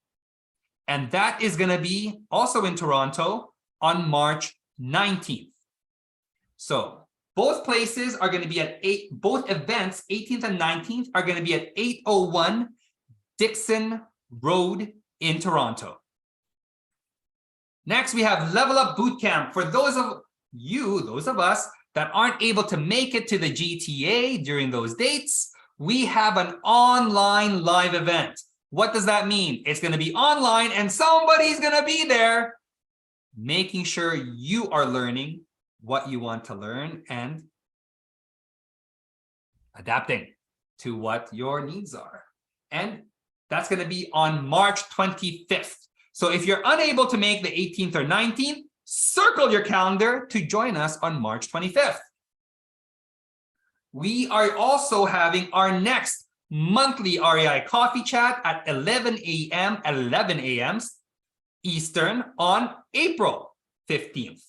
And that is going to be also in Toronto on March 19th. So both places are going to be at both events, 18th and 19th, are going to be at 801 Dixon Road in Toronto. Next, we have Level Up Bootcamp. For those of us that aren't able to make it to the GTA during those dates, we have an online live event. What does that mean? It's going to be online and somebody's going to be there making sure you are learning what you want to learn and adapting to what your needs are. And that's going to be on March 25th. So if you're unable to make the 18th or 19th, circle your calendar to join us on March 25th. We are also having our next monthly REI coffee chat at 11 a.m. Eastern on April 15th.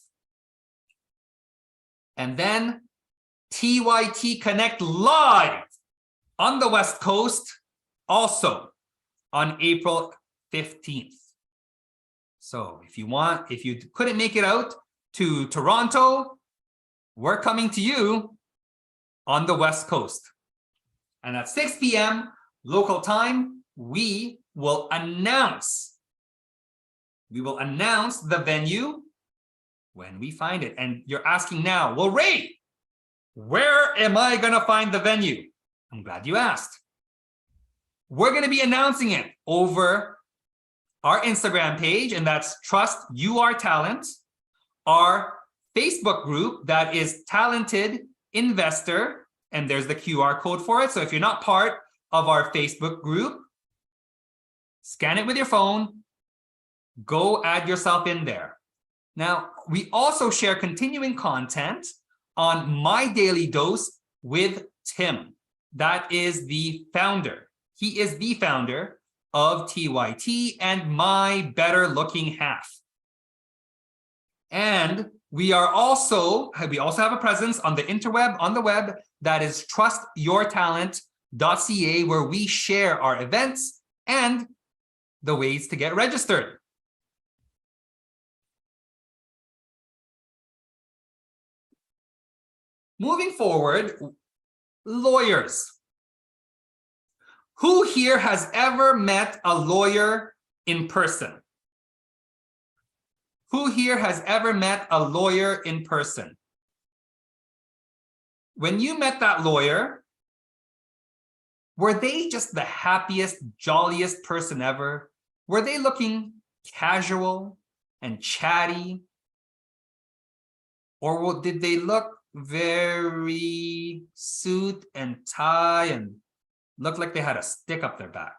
And then TYT Connect Live on the West Coast also on April 15th. So if you couldn't make it out to Toronto, we're coming to you on the West Coast. And at 6 p.m. local time, we will announce the venue when we find it. And you're asking now, well, Ray, where am I going to find the venue? I'm glad you asked. We're going to be announcing it over our Instagram page, and that's Trust Your Talent, our Facebook group that is Talented Investor, and there's the QR code for it. So if you're not part of our Facebook group, scan it with your phone, go add yourself in there. Now, we also share continuing content on My Daily Dose with Tim. That is the founder. He is the founder of TYT and My Better Looking Half. And we also have a presence on the interweb, on the web, that is trustyourtalent.ca, where we share our events and the ways to get registered. Moving forward, lawyers. Who here has ever met a lawyer in person? Who here has ever met a lawyer in person? When you met that lawyer, were they just the happiest, jolliest person ever? Were they looking casual and chatty? Or did they look very suit and tie and look like they had a stick up their back?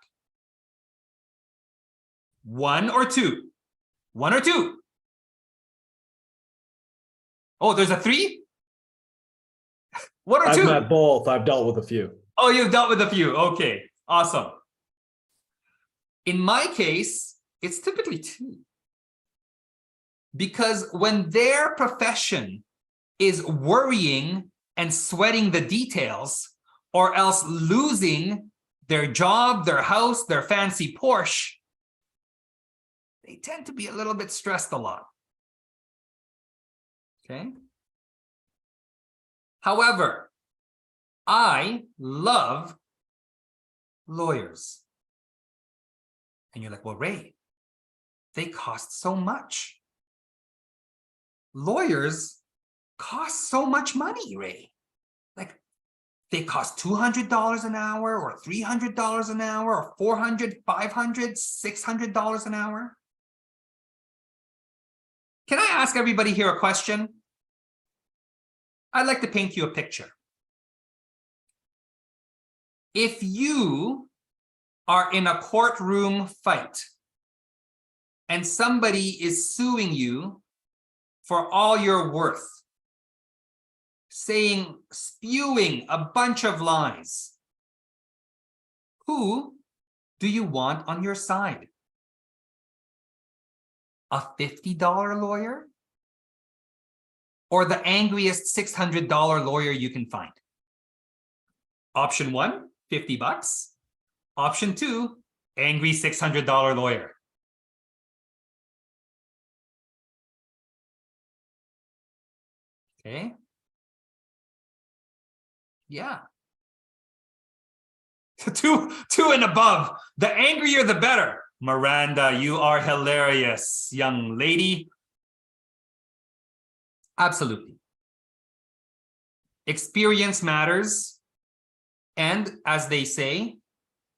One or two? One or two? Oh, there's a three? One or I've two? met both. I've dealt with a few. Oh, you've dealt with a few. Okay, awesome. In my case, it's typically two. Because when their profession is worrying and sweating the details, or else losing their job, their house, their fancy Porsche, they tend to be a little bit stressed a lot. Okay. However, I love lawyers. And you're like, well, Ray, they cost so much. Lawyers cost so much money, Ray. Like, they cost $200 an hour or $300 an hour or $400, $500, $600 an hour. Can I ask everybody here a question? I'd like to paint you a picture. If you are in a courtroom fight and somebody is suing you for all you're worth, spewing a bunch of lies, who do you want on your side? A $50 lawyer? Or the angriest $600 lawyer you can find? Option 1, $50. Option 2, angry $600 lawyer. Okay. Yeah. two and above. The angrier, the better. Miranda, you are hilarious, young lady. Absolutely. Experience matters. And as they say,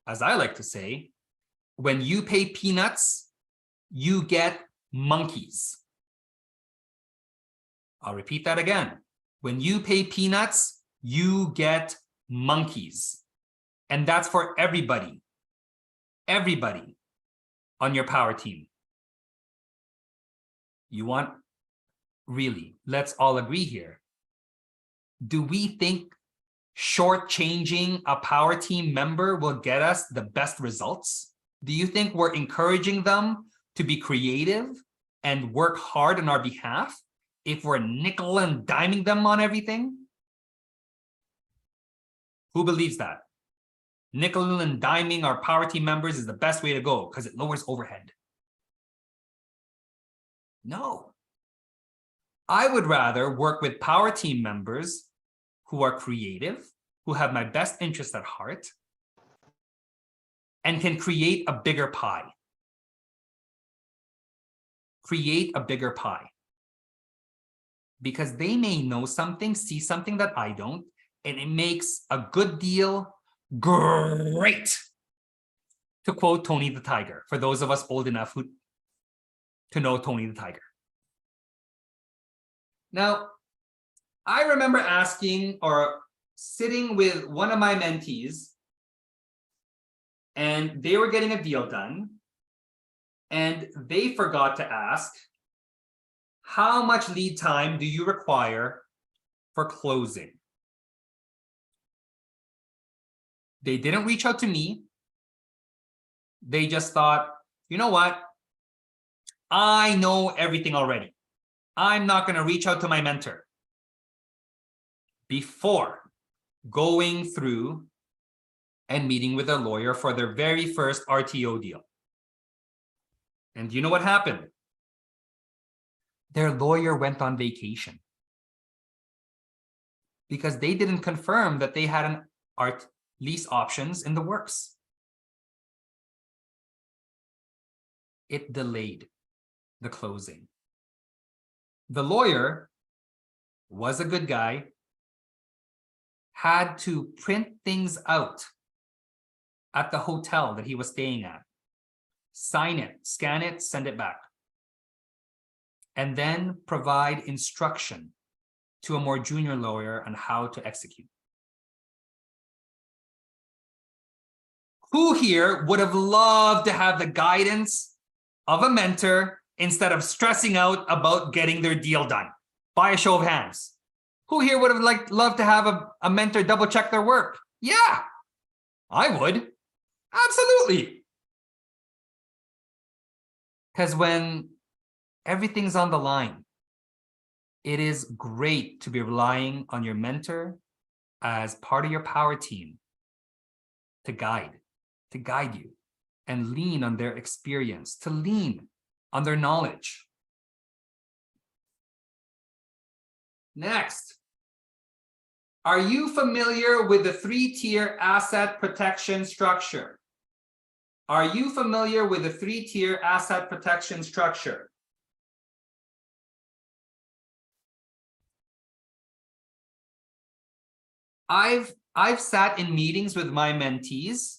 as I like to say, when you pay peanuts, you get monkeys. I'll repeat that again. When you pay peanuts, you get monkeys. And that's for everybody. Everybody on your power team. You want, really, let's all agree here. Do we think shortchanging a power team member will get us the best results? Do you think we're encouraging them to be creative and work hard on our behalf if we're nickel and diming them on everything? Who believes that? Nickel and diming our power team members is the best way to go because it lowers overhead. No. I would rather work with power team members who are creative, who have my best interest at heart, and can create a bigger pie. Create a bigger pie. Because they may know something, see something that I don't, and it makes a good deal great. To quote Tony the Tiger, for those of us old enough to know Tony the Tiger. Now, I remember asking or sitting with one of my mentees, and they were getting a deal done, and they forgot to ask, how much lead time do you require for closing? They didn't reach out to me. They just thought, you know what? I know everything already. I'm not going to reach out to my mentor before going through and meeting with a lawyer for their very first RTO deal. And you know what happened? Their lawyer went on vacation because they didn't confirm that they had an art lease options in the works. It delayed the closing. The lawyer was a good guy, had to print things out at the hotel that he was staying at, sign it, scan it, send it back, and then provide instruction to a more junior lawyer on how to execute. Who here would have loved to have the guidance of a mentor instead of stressing out about getting their deal done? By a show of hands. Who here would have loved to have a mentor double check their work? Yeah, I would. Absolutely. Because when everything's on the line, it is great to be relying on your mentor as part of your power team to guide you and lean on their experience, to lean on their knowledge. Next, are you familiar with the 3-tier asset protection structure? Are you familiar with the 3-tier asset protection structure? I've sat in meetings with my mentees,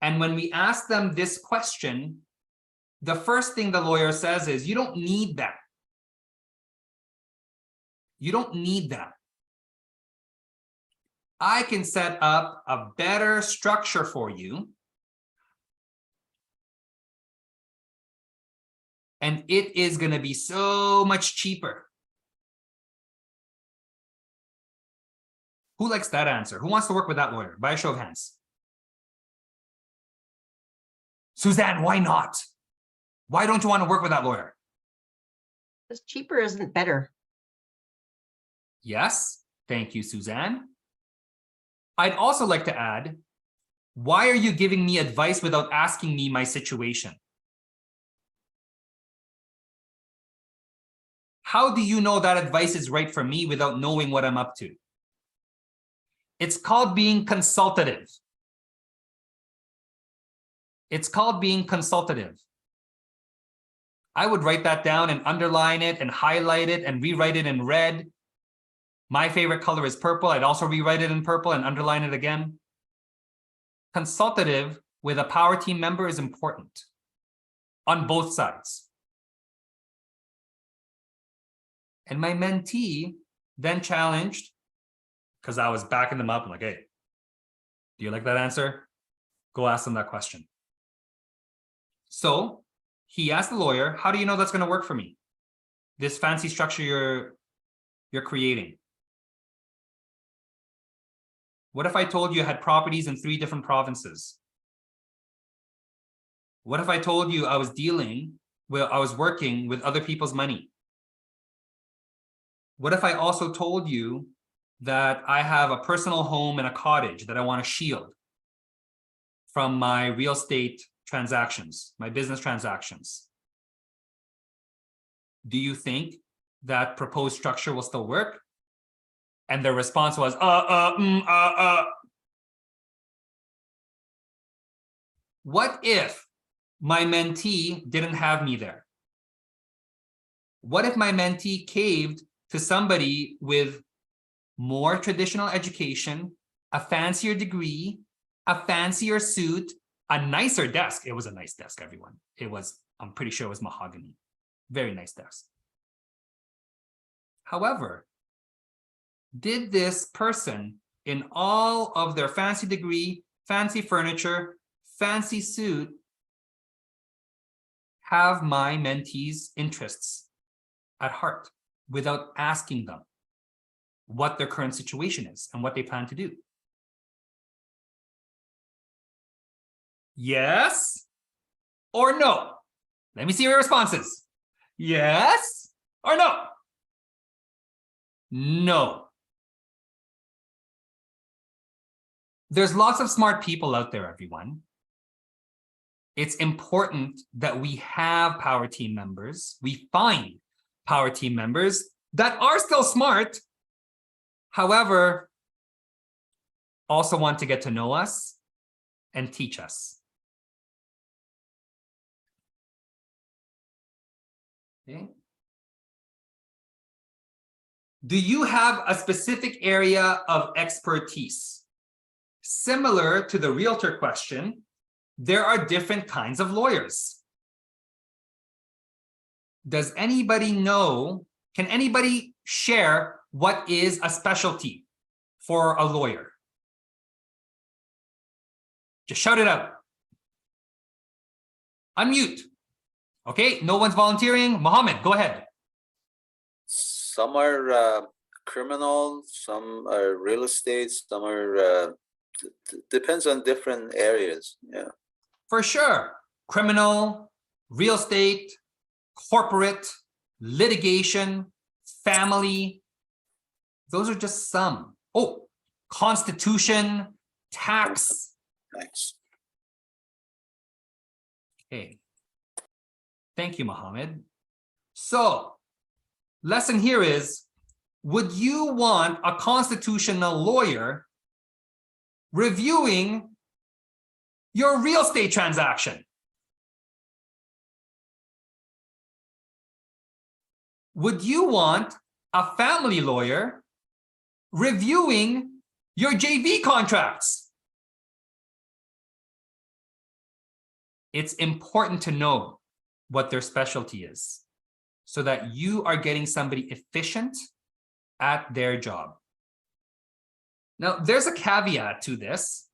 and when we ask them this question, the first thing the lawyer says is, you don't need that. You don't need that. I can set up a better structure for you. And it is going to be so much cheaper. Who likes that answer? Who wants to work with that lawyer? By a show of hands. Suzanne, why not? Why don't you want to work with that lawyer? Because cheaper isn't better. Yes, thank you, Suzanne. I'd also like to add, why are you giving me advice without asking me my situation? How do you know that advice is right for me without knowing what I'm up to? It's called being consultative. It's called being consultative. I would write that down and underline it and highlight it and rewrite it in red. My favorite color is purple. I'd also rewrite it in purple and underline it again. Consultative with a power team member is important on both sides. And my mentee then challenged, because I was backing them up, I'm like, hey, do you like that answer? Go ask them that question. So he asked the lawyer, how do you know that's going to work for me? This fancy structure you're creating. What if I told you I had properties in 3 different provinces? What if I told you I was working with other people's money? What if I also told you that I have a personal home and a cottage that I want to shield from my real estate transactions, my business transactions? Do you think that proposed structure will still work? And their response was, What if my mentee didn't have me there? What if my mentee caved to somebody with more traditional education, a fancier degree, a fancier suit, a nicer desk? It was a nice desk, everyone. It was, I'm pretty sure it was mahogany. Very nice desk. However, did this person, in all of their fancy degree, fancy furniture, fancy suit, have my mentee's interests at heart without asking them what their current situation is and what they plan to do? Yes or no? Let me see your responses. Yes or no? No. There's lots of smart people out there, everyone. It's important that we have power team members. We find power team members that are still smart, however, also want to get to know us and teach us. Okay. Do you have a specific area of expertise? Similar to the realtor question, there are different kinds of lawyers. Does anybody know, can anybody share what is a specialty for a lawyer? Just shout it out. Unmute. Okay, no one's volunteering. Mohammed, go ahead. Some are criminal, some are real estate, some are depends on different areas. Yeah, For sure. Criminal, real estate, corporate, litigation, family. Those are just some. Oh, constitution, tax. thanks. Okay. Thank you, Mohammed. So, lesson here is, would you want a constitutional lawyer reviewing your real estate transaction? Would you want a family lawyer reviewing your JV contracts? It's important to know what their specialty is so that you are getting somebody efficient at their job. Now, there's a caveat to this.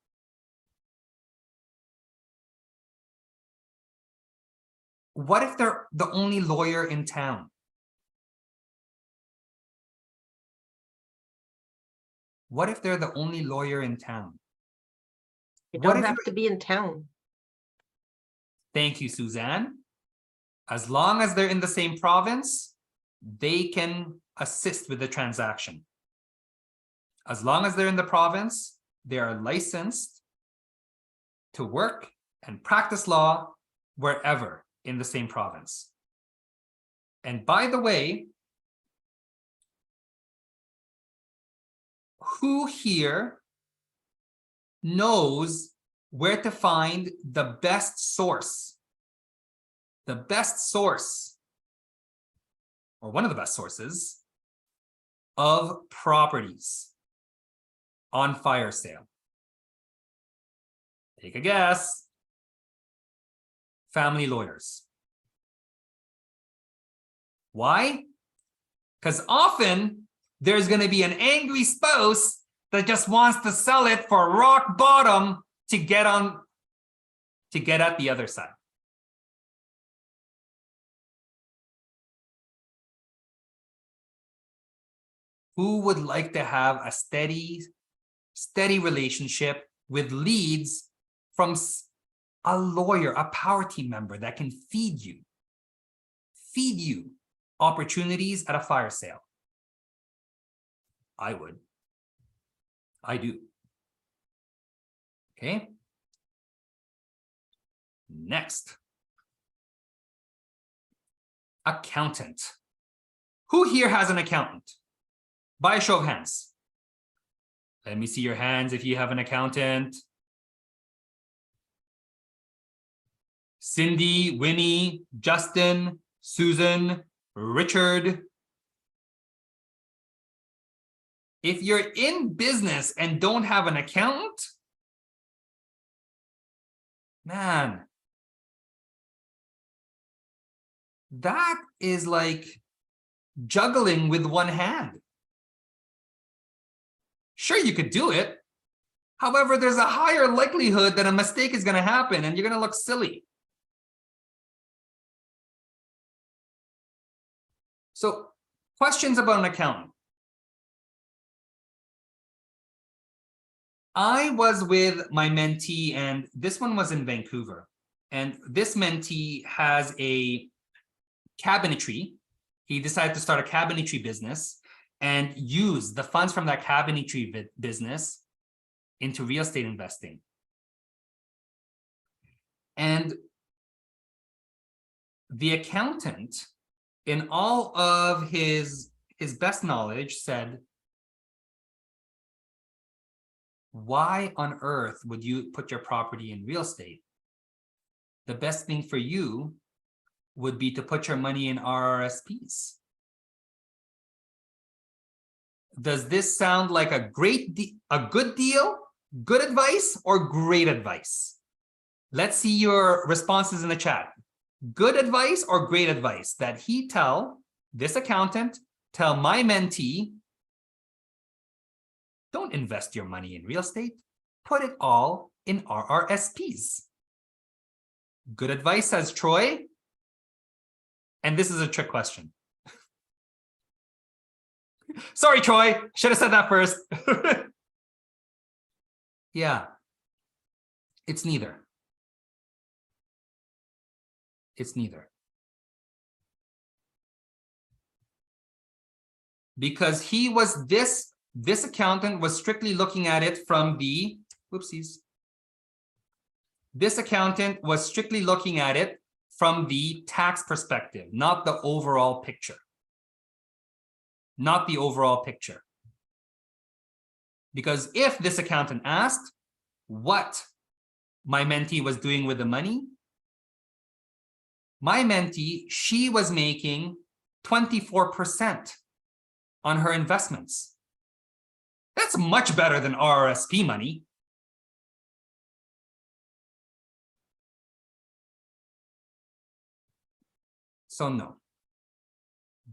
What if they're the only lawyer in town? What if they're the only lawyer in town? You What don't if have you're- to be in town. Thank you, Suzanne. As long as they're in the same province, they can assist with the transaction. As long as they're in the province, they are licensed to work and practice law wherever in the same province. And by the way, who here knows where to find the best source? The best source, or one of the best sources, of properties on fire sale. Take a guess. Family lawyers. Why? Because often there's going to be an angry spouse that just wants to sell it for rock bottom to get at the other side. Who would like to have a steady relationship with leads from a lawyer, a power team member that can feed you opportunities at a fire sale? I would. I do. Okay. Next. Accountant. Who here has an accountant? By a show of hands. Let me see your hands if you have an accountant. Cindy, Winnie, Justin, Susan, Richard. If you're in business and don't have an accountant, man, that is like juggling with one hand. Sure, you could do it. However, there's a higher likelihood that a mistake is going to happen and you're going to look silly. So, questions about an accountant. I was with my mentee, and this one was in Vancouver. And this mentee has a cabinetry. He decided to start a cabinetry business and use the funds from that cabinetry business into real estate investing. And the accountant, in all of his best knowledge, said, why on earth would you put your property in real estate? The best thing for you would be to put your money in RRSPs. Does this sound like a good deal, good advice, or great advice? Let's see your responses in the chat. Good advice or great advice that this accountant, tell my mentee, don't invest your money in real estate. Put it all in RRSPs. Good advice, says Troy. And this is a trick question. Sorry, Troy. Should have said that first. Yeah. It's neither. It's neither. Because this accountant was strictly looking at it from the, whoopsies. This accountant was strictly looking at it from the tax perspective, not the overall picture. Not the overall picture. Because if this accountant asked what my mentee was doing with the money, my mentee, she was making 24% on her investments. That's much better than RRSP money. So no.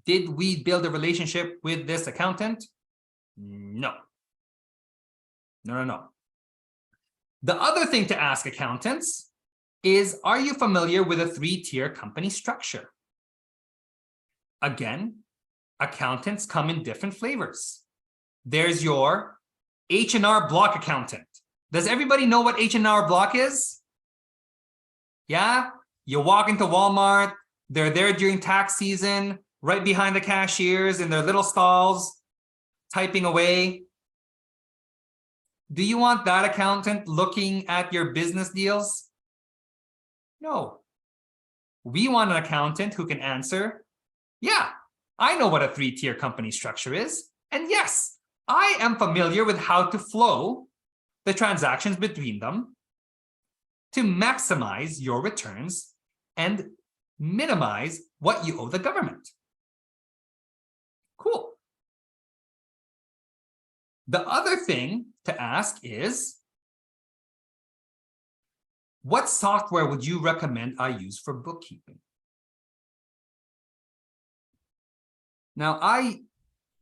Did we build a relationship with this accountant? No. No. The other thing to ask accountants is, are you familiar with a 3-tier company structure? Again, accountants come in different flavors. There's your H&R Block accountant. Does everybody know what H&R Block is? Yeah, you walk into Walmart, they're there during tax season, right behind the cashiers in their little stalls, typing away. Do you want that accountant looking at your business deals? No. We want an accountant who can answer, yeah, I know what a 3-tier company structure is. And yes, I am familiar with how to flow the transactions between them to maximize your returns and minimize what you owe the government. Cool. The other thing to ask is, what software would you recommend I use for bookkeeping? Now,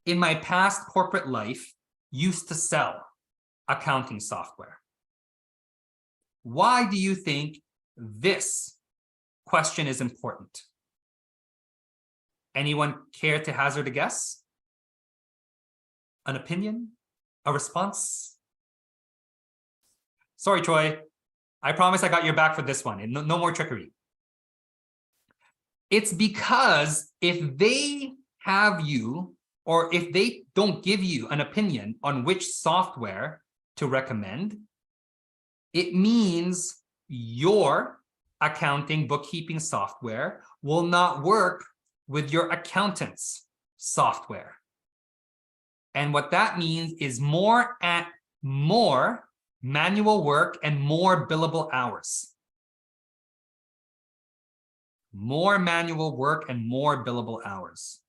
in my past corporate life, used to sell accounting software. Why do you think this question is important? Anyone care to hazard a guess? An opinion? A response? Sorry, Troy. I promise I got your back for this one. No more trickery. It's because if they have you, or if they don't give you an opinion on which software to recommend, it means your accounting bookkeeping software will not work with your accountant's software. And what that means is more manual work and more billable hours. More manual work and more billable hours.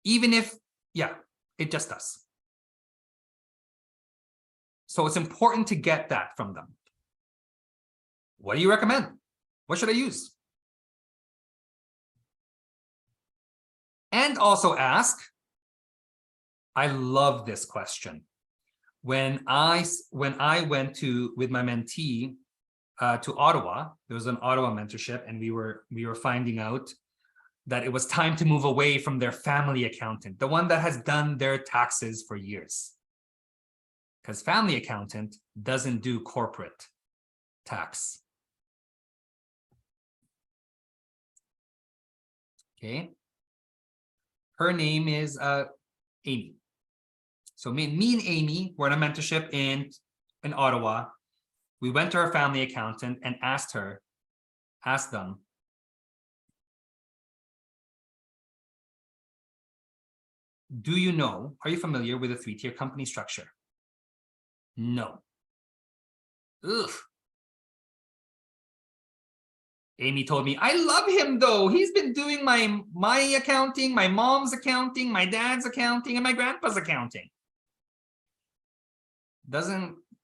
Even if, yeah, it just does. So it's important to get that from them. What do you recommend? What should I use? And also ask, I love this question. When I went with my mentee to Ottawa, there was an Ottawa mentorship, and we were finding out that it was time to move away from their family accountant, the one that has done their taxes for years. Because family accountant doesn't do corporate tax. Okay. Her name is Amy. So me and Amy were in a mentorship in Ottawa. We went to our family accountant and asked them, are you familiar with a 3-tier company structure? No. Ugh. Amy told me, I love him though. He's been doing my accounting, my mom's accounting, my dad's accounting, and my grandpa's accounting.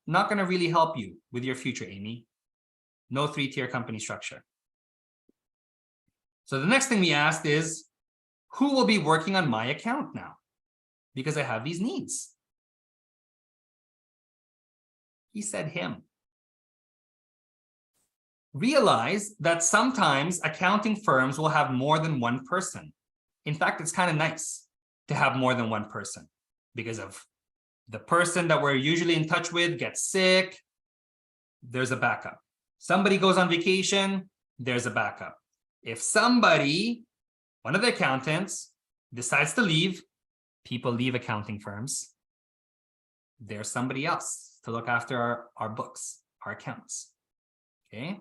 Not going to really help you with your future, Amy. No 3-tier company structure. So the next thing we asked is, who will be working on my account now? Because I have these needs. He said him. Realize that sometimes accounting firms will have more than one person. In fact, it's kind of nice to have more than one person because of the person that we're usually in touch with gets sick, there's a backup. Somebody goes on vacation, there's a backup. If one of the accountants decides to leave, people leave accounting firms, there's somebody else to look after our books, our accounts. Okay.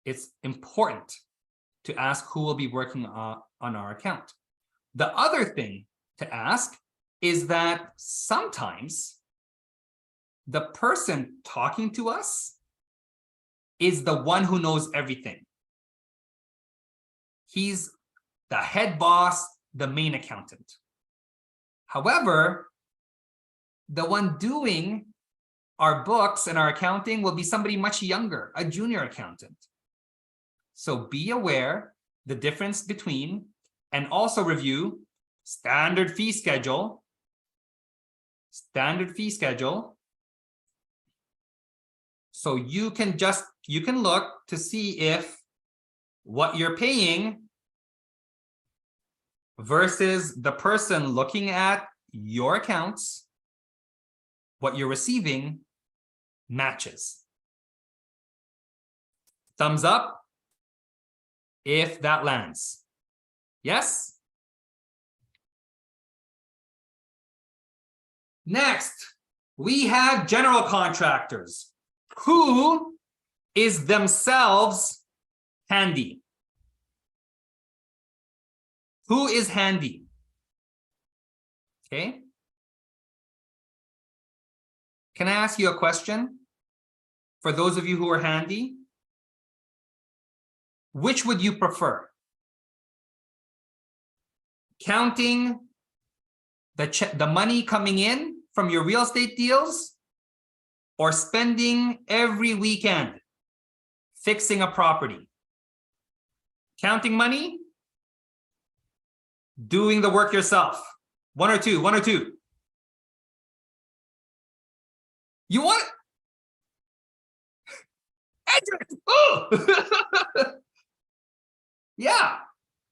It's important to ask who will be working on our account. The other thing to ask is that sometimes the person talking to us is the one who knows everything. He's the head boss, the main accountant. However, the one doing our books and our accounting will be somebody much younger, a junior accountant. So be aware the difference between, and also review standard fee schedule, So you can look to see if what you're paying versus the person looking at your accounts, what you're receiving matches. Thumbs up if that lands. Yes? Next, we have general contractors who is themselves handy. Who is handy? Okay. Can I ask you a question? For those of you who are handy, which would you prefer? Counting the money coming in from your real estate deals, or spending every weekend fixing a property? Counting money, doing the work yourself. One or two. You want it? Oh! Yeah.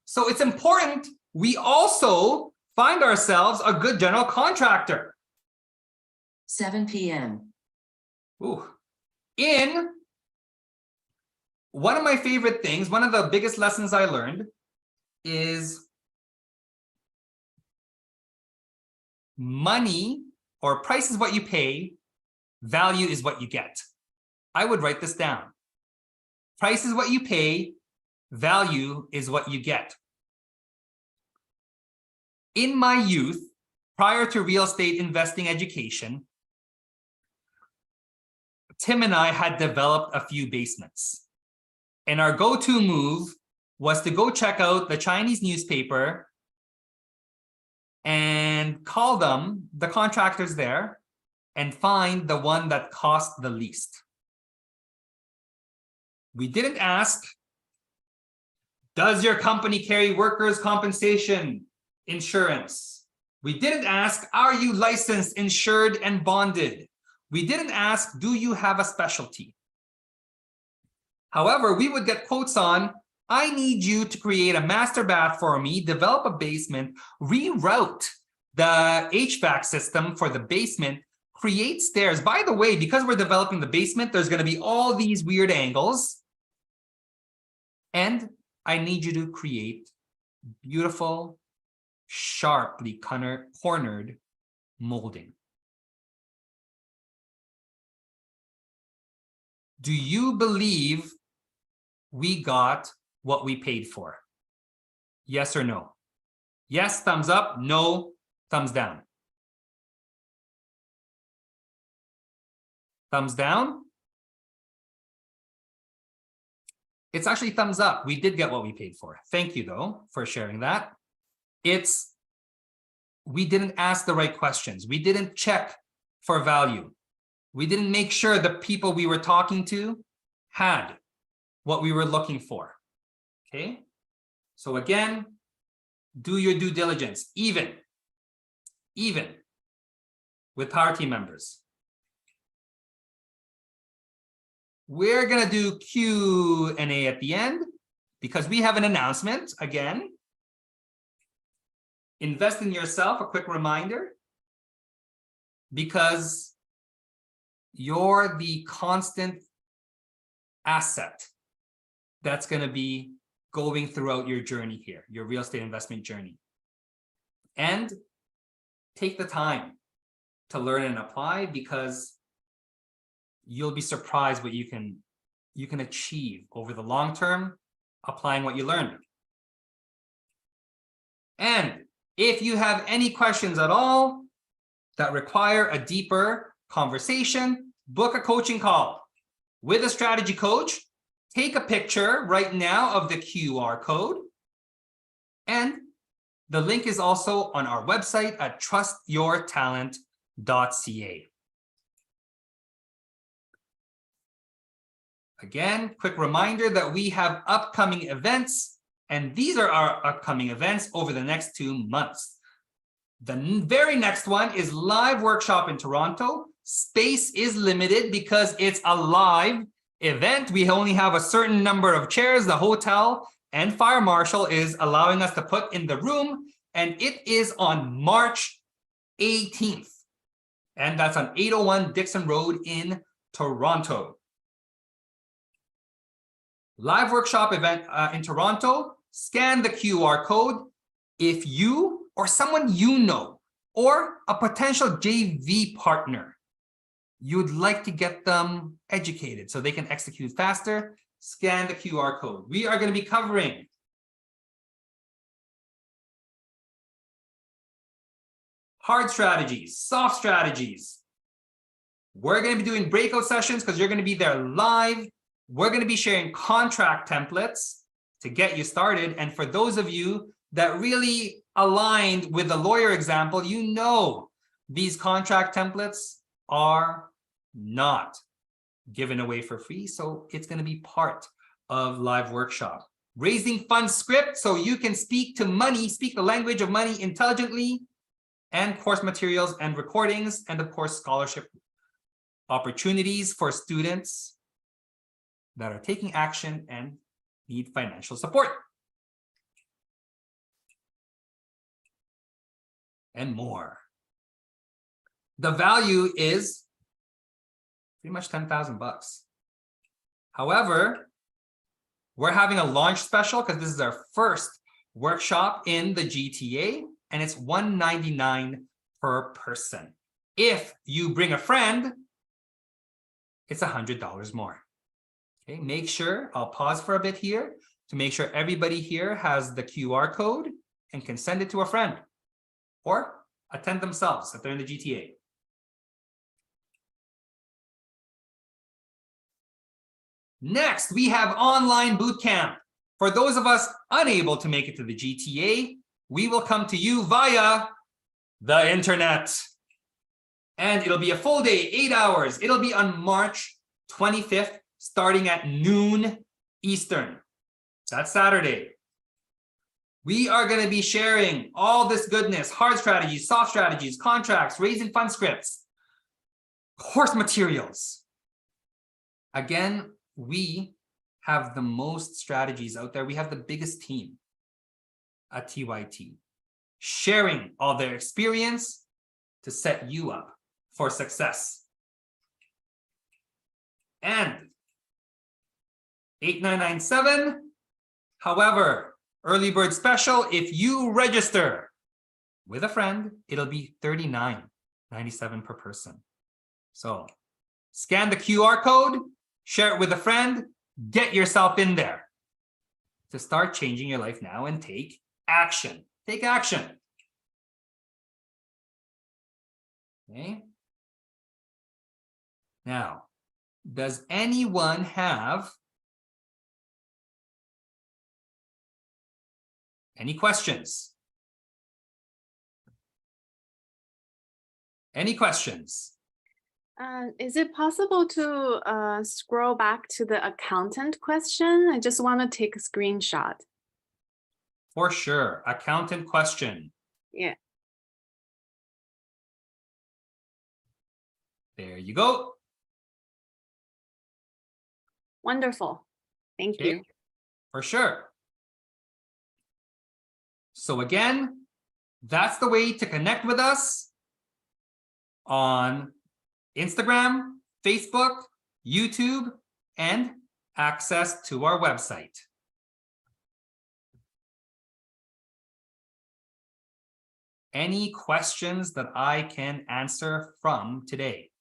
So it's important we also find ourselves a good general contractor. 7 p.m. Ooh. In one of my favorite things, one of the biggest lessons I learned is money or price is what you pay, value is what you get. I would write this down. Price is what you pay, value is what you get. In my youth, prior to real estate investing education, Tim and I had developed a few basements. And our go-to move was to go check out the Chinese newspaper and call them, the contractors there, and find the one that cost the least. We didn't ask, does your company carry workers' compensation insurance? We didn't ask, are you licensed, insured, and bonded? We didn't ask, do you have a specialty? However, we would get quotes on, I need you to create a master bath for me, develop a basement, reroute the HVAC system for the basement, create stairs. By the way, because we're developing the basement, there's going to be all these weird angles. And I need you to create beautiful, sharply cornered molding. Do you believe we got what we paid for? Yes or no? Yes, thumbs up. No, thumbs down. Thumbs down. It's actually thumbs up. We did get what we paid for. Thank you, though, for sharing that. We didn't ask the right questions. We didn't check for value. We didn't make sure the people we were talking to had what we were looking for. Okay. So again, do your due diligence, even with power team members. We're going to do Q&A at the end because we have an announcement again. Invest in yourself, a quick reminder, because you're the constant asset that's going to be going throughout your journey here, your real estate investment journey. And take the time to learn and apply, because you'll be surprised what you can achieve over the long term applying what you learned. And if you have any questions at all that require a deeper conversation, book a coaching call with a strategy coach. Take a picture right now of the QR code. And the link is also on our website at trustyourtalent.ca. Again, quick reminder that we have upcoming events, and these are our upcoming events over the next 2 months. The very next one is live workshop in Toronto, Space is limited because it's a live event. We only have a certain number of chairs. The hotel and fire marshal is allowing us to put in the room, and it is on March 18th. And that's on 801 Dixon Road in Toronto. Live workshop event in Toronto. Scan the QR code. If you or someone you know or a potential JV partner, you'd like to get them educated so they can execute faster, scan the QR code. We are going to be covering hard strategies, soft strategies. We're going to be doing breakout sessions because you're going to be there live. We're going to be sharing contract templates to get you started. And for those of you that really aligned with the lawyer example, you know these contract templates are not given away for free. So it's going to be part of live workshop. Raising funds script so you can speak to money, speak the language of money intelligently, and course materials and recordings, and of course scholarship opportunities for students that are taking action and need financial support. And more. The value is pretty much $10,000. However, we're having a launch special because this is our first workshop in the GTA, and it's $199 per person. If you bring a friend, it's $100 more. Okay, make sure, I'll pause for a bit here to make sure everybody here has the QR code and can send it to a friend or attend themselves if they're in the GTA. Next, we have online boot camp. For those of us unable to make it to the GTA, we will come to you via the internet. And it'll be a full day, 8 hours. It'll be on March 25th, starting at noon Eastern. That's Saturday. We are going to be sharing all this goodness, hard strategies, soft strategies, contracts, raising fund scripts, course materials. Again, we have the most strategies out there. We have the biggest team at TYT, sharing all their experience to set you up for success. And 8997, however, early bird special, if you register with a friend, it'll be $39.97 per person. So scan the QR code, share it with a friend, get yourself in there to start changing your life now and take action. Take action. Okay. Now, does anyone have any questions? Any questions? Is it possible to scroll back to the accountant question? I just want to take a screenshot. For sure. Accountant question. Yeah. There you go. Wonderful. Thank Okay. you. For sure. So again, that's the way to connect with us on Instagram, Facebook, YouTube, and access to our website. Any questions that I can answer from today?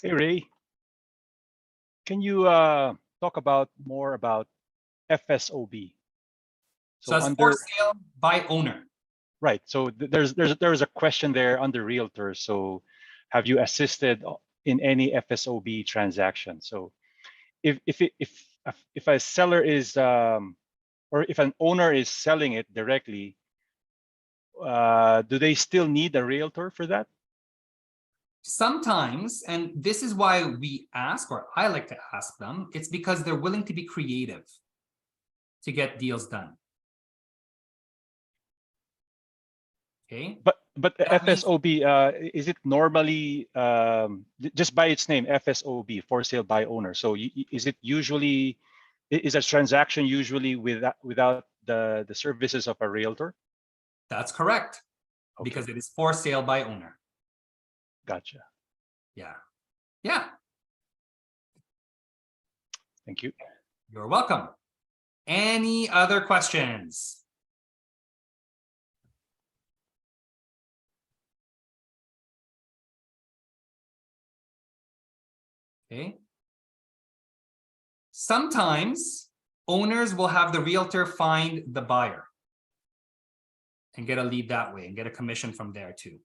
Hey, Ray, can you talk about more about FSOB? So that's for sale by owner. Right. So there's a question there under realtors. So have you assisted in any FSOB transaction? So if a seller is or if an owner is selling it directly, do they still need a realtor for that? Sometimes, and this is why we ask, or I like to ask them, it's because they're willing to be creative to get deals done. Okay. But the That means- FSOB, is it normally just by its name, FSOB, for sale by owner? So is it usually, is a transaction usually without the services of a realtor? That's correct, Okay, because it is for sale by owner. gotcha. Yeah. Yeah, Thank you. you're welcome. Any other questions? Okay. Sometimes owners will have the realtor find the buyer and get a lead that way and get a commission from there too.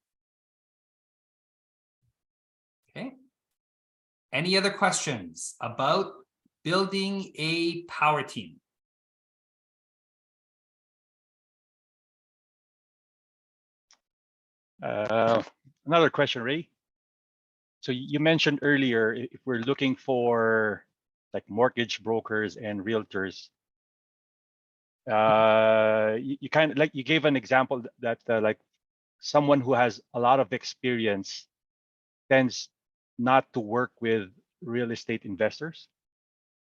Okay. Any other questions about building a power team? Another question, Ray. So you mentioned earlier, if we're looking for like mortgage brokers and realtors, you kind of like, you gave an example that like someone who has a lot of experience tends not to work with real estate investors.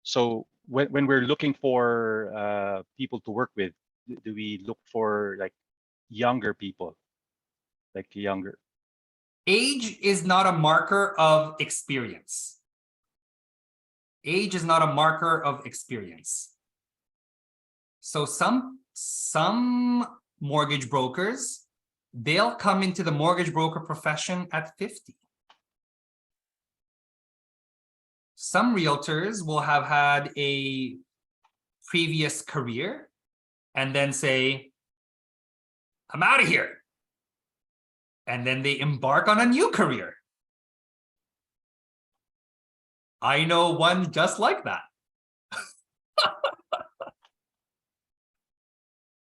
So when we're looking for people to work with, do we look for like younger people, like younger? Age is not a marker of experience. Age is not a marker of experience. So some mortgage brokers, they'll come into the mortgage broker profession at 50. Some realtors will have had a previous career and then say, I'm out of here. And then they embark on a new career. I know one just like that.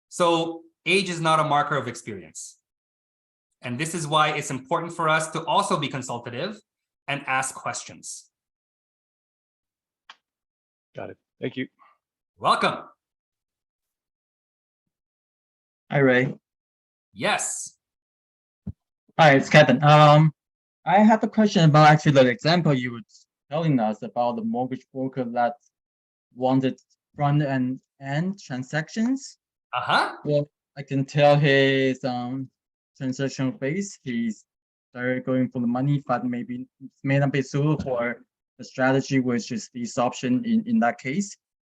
So age is not a marker of experience. And this is why it's important for us to also be consultative and ask questions. Got it. Thank you. Welcome. Hi, Ray. Yes. Hi, it's Kevin. I have a question about actually the example you were telling us about the mortgage broker that wanted front and end transactions. Uh-huh. Well, I can tell his transaction phase. He's started going for the money, but maybe it may not be suitable for the strategy, which is this option in that case.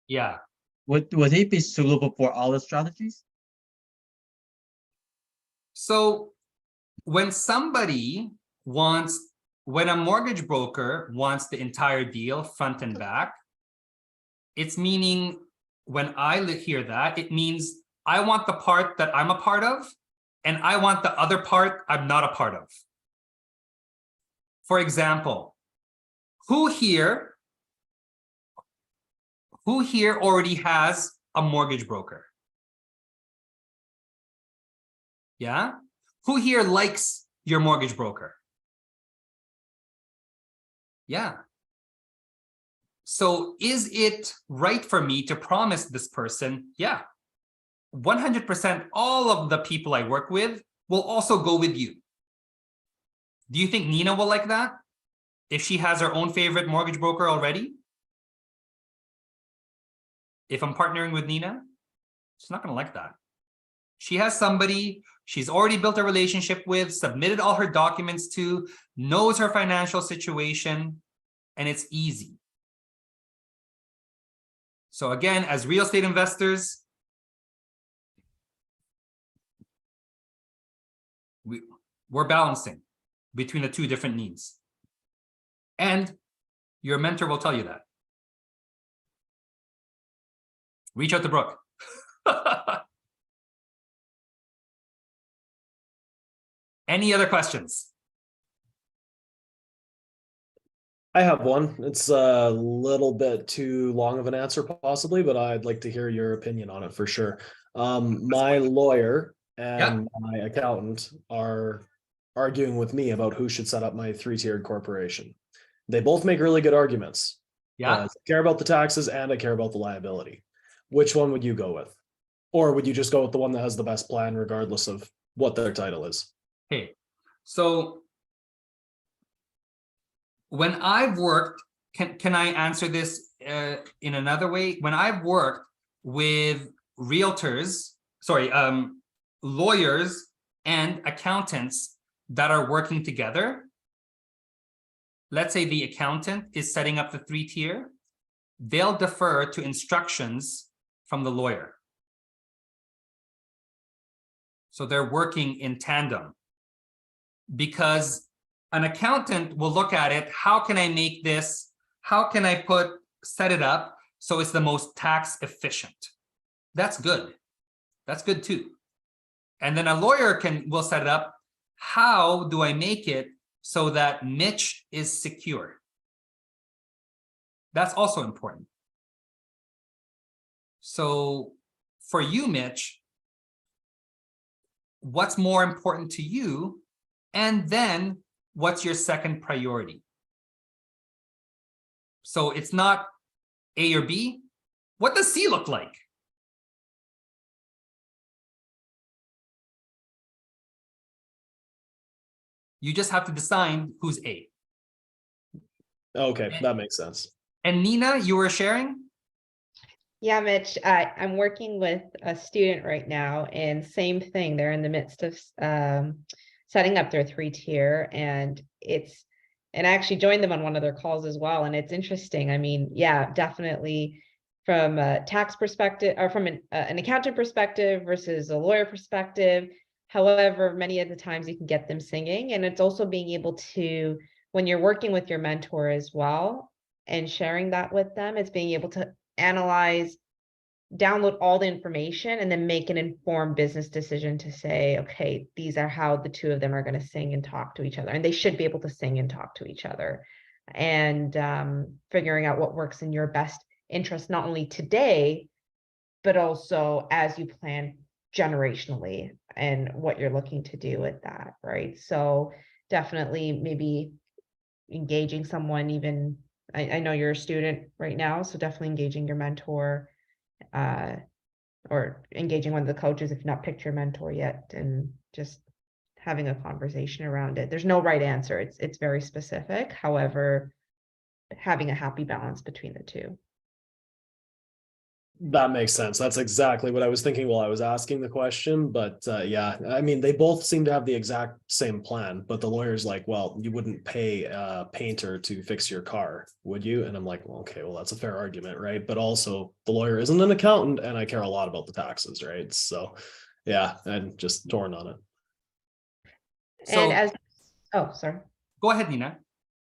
Yeah. Would it be suitable for other strategies? So when a mortgage broker wants the entire deal front and back, it's meaning when I hear that, it means I want the part that I'm a part of, and I want the other part I'm not a part of. For example, who here already has a mortgage broker? Yeah? Who here likes your mortgage broker? Yeah. So is it right for me to promise this person? Yeah. 100% all of the people I work with will also go with you. Do you think Nina will like that? If she has her own favorite mortgage broker already? If I'm partnering with Nina, she's not going to like that. She has somebody she's already built a relationship with, submitted all her documents to, knows her financial situation, and it's easy. So again, as real estate investors, we're balancing between the two different needs. And your mentor will tell you that. Reach out to Brooke. Any other questions? I have one. It's a little bit too long of an answer possibly, but I'd like to hear your opinion on it for sure. My lawyer and my accountant are arguing with me about who should set up my three-tiered corporation. They both make really good arguments. Yeah. I care about the taxes and I care about the liability. Which one would you go with? Or would you just go with the one that has the best plan regardless of what their title is? Okay, so when I've worked, can I answer this in another way? When I've worked with realtors, sorry, lawyers and accountants that are working together, let's say the accountant is setting up the 3-tier, they'll defer to instructions from the lawyer. So they're working in tandem, because an accountant will look at it. How can I make this? How can I set it up so it's the most tax efficient? That's good. That's good too. And then a lawyer will set it up. How do I make it so that Mitch is secure? That's also important. So for you, Mitch, what's more important to you? And then what's your second priority? So it's not A or B. What does C look like? You just have to decide who's A. Okay, that makes sense. And Nina, you were sharing? Yeah, Mitch, I'm working with a student right now, and same thing. They're in the midst of setting up their 3-tier, and I actually joined them on one of their calls as well. And it's interesting. I mean, yeah, definitely from a tax perspective, or from an accountant perspective versus a lawyer perspective. However, many of the times you can get them singing, and it's also being able to, when you're working with your mentor as well and sharing that with them, it's being able to analyze, download all the information, and then make an informed business decision to say, okay, these are how the two of them are going to sing and talk to each other. And they should be able to sing and talk to each other. And figuring out what works in your best interest, not only today, but also as you plan generationally and what you're looking to do with that, right? So definitely maybe engaging someone, even I know you're a student right now, so definitely engaging your mentor, or engaging one of the coaches if you've not picked your mentor yet, and just having a conversation around it. There's no right answer. It's very specific. However, having a happy balance between the two. That makes sense. That's exactly what I was thinking while I was asking the question. But yeah, I mean, they both seem to have the exact same plan, but the lawyer's like, well, you wouldn't pay a painter to fix your car, would you? And I'm like, well, okay, well, that's a fair argument, right? But also the lawyer isn't an accountant, and I care a lot about the taxes, right? So yeah, I'm just torn on it. And oh, sorry. Go ahead, Nina.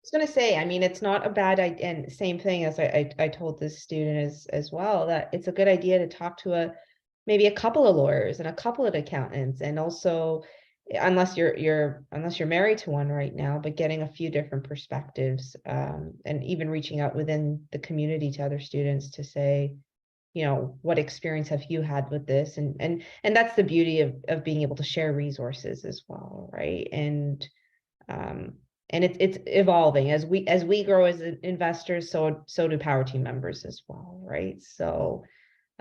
I was going to say, I mean, it's not a bad idea, and same thing as I told this student as well, that it's a good idea to talk to maybe a couple of lawyers and a couple of accountants, and also, unless you're married to one right now, but getting a few different perspectives, and even reaching out within the community to other students to say, you know, what experience have you had with this? And that's the beauty of being able to share resources as well, right? And it's evolving as we grow as investors, so do Power Team members as well, right? So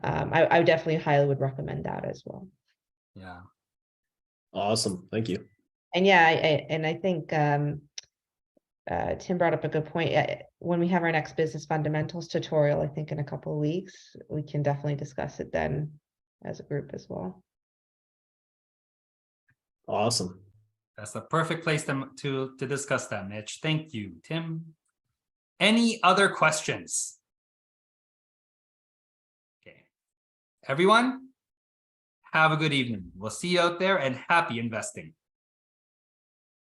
I definitely highly would recommend that as well. Yeah. Awesome. Thank you. And yeah, I think Tim brought up a good point. When we have our next business fundamentals tutorial, I think in a couple of weeks, we can definitely discuss it then as a group as well. Awesome. That's the perfect place to discuss that, Mitch. Thank you, Tim. Any other questions? Okay. Everyone, have a good evening. We'll see you out there, and happy investing.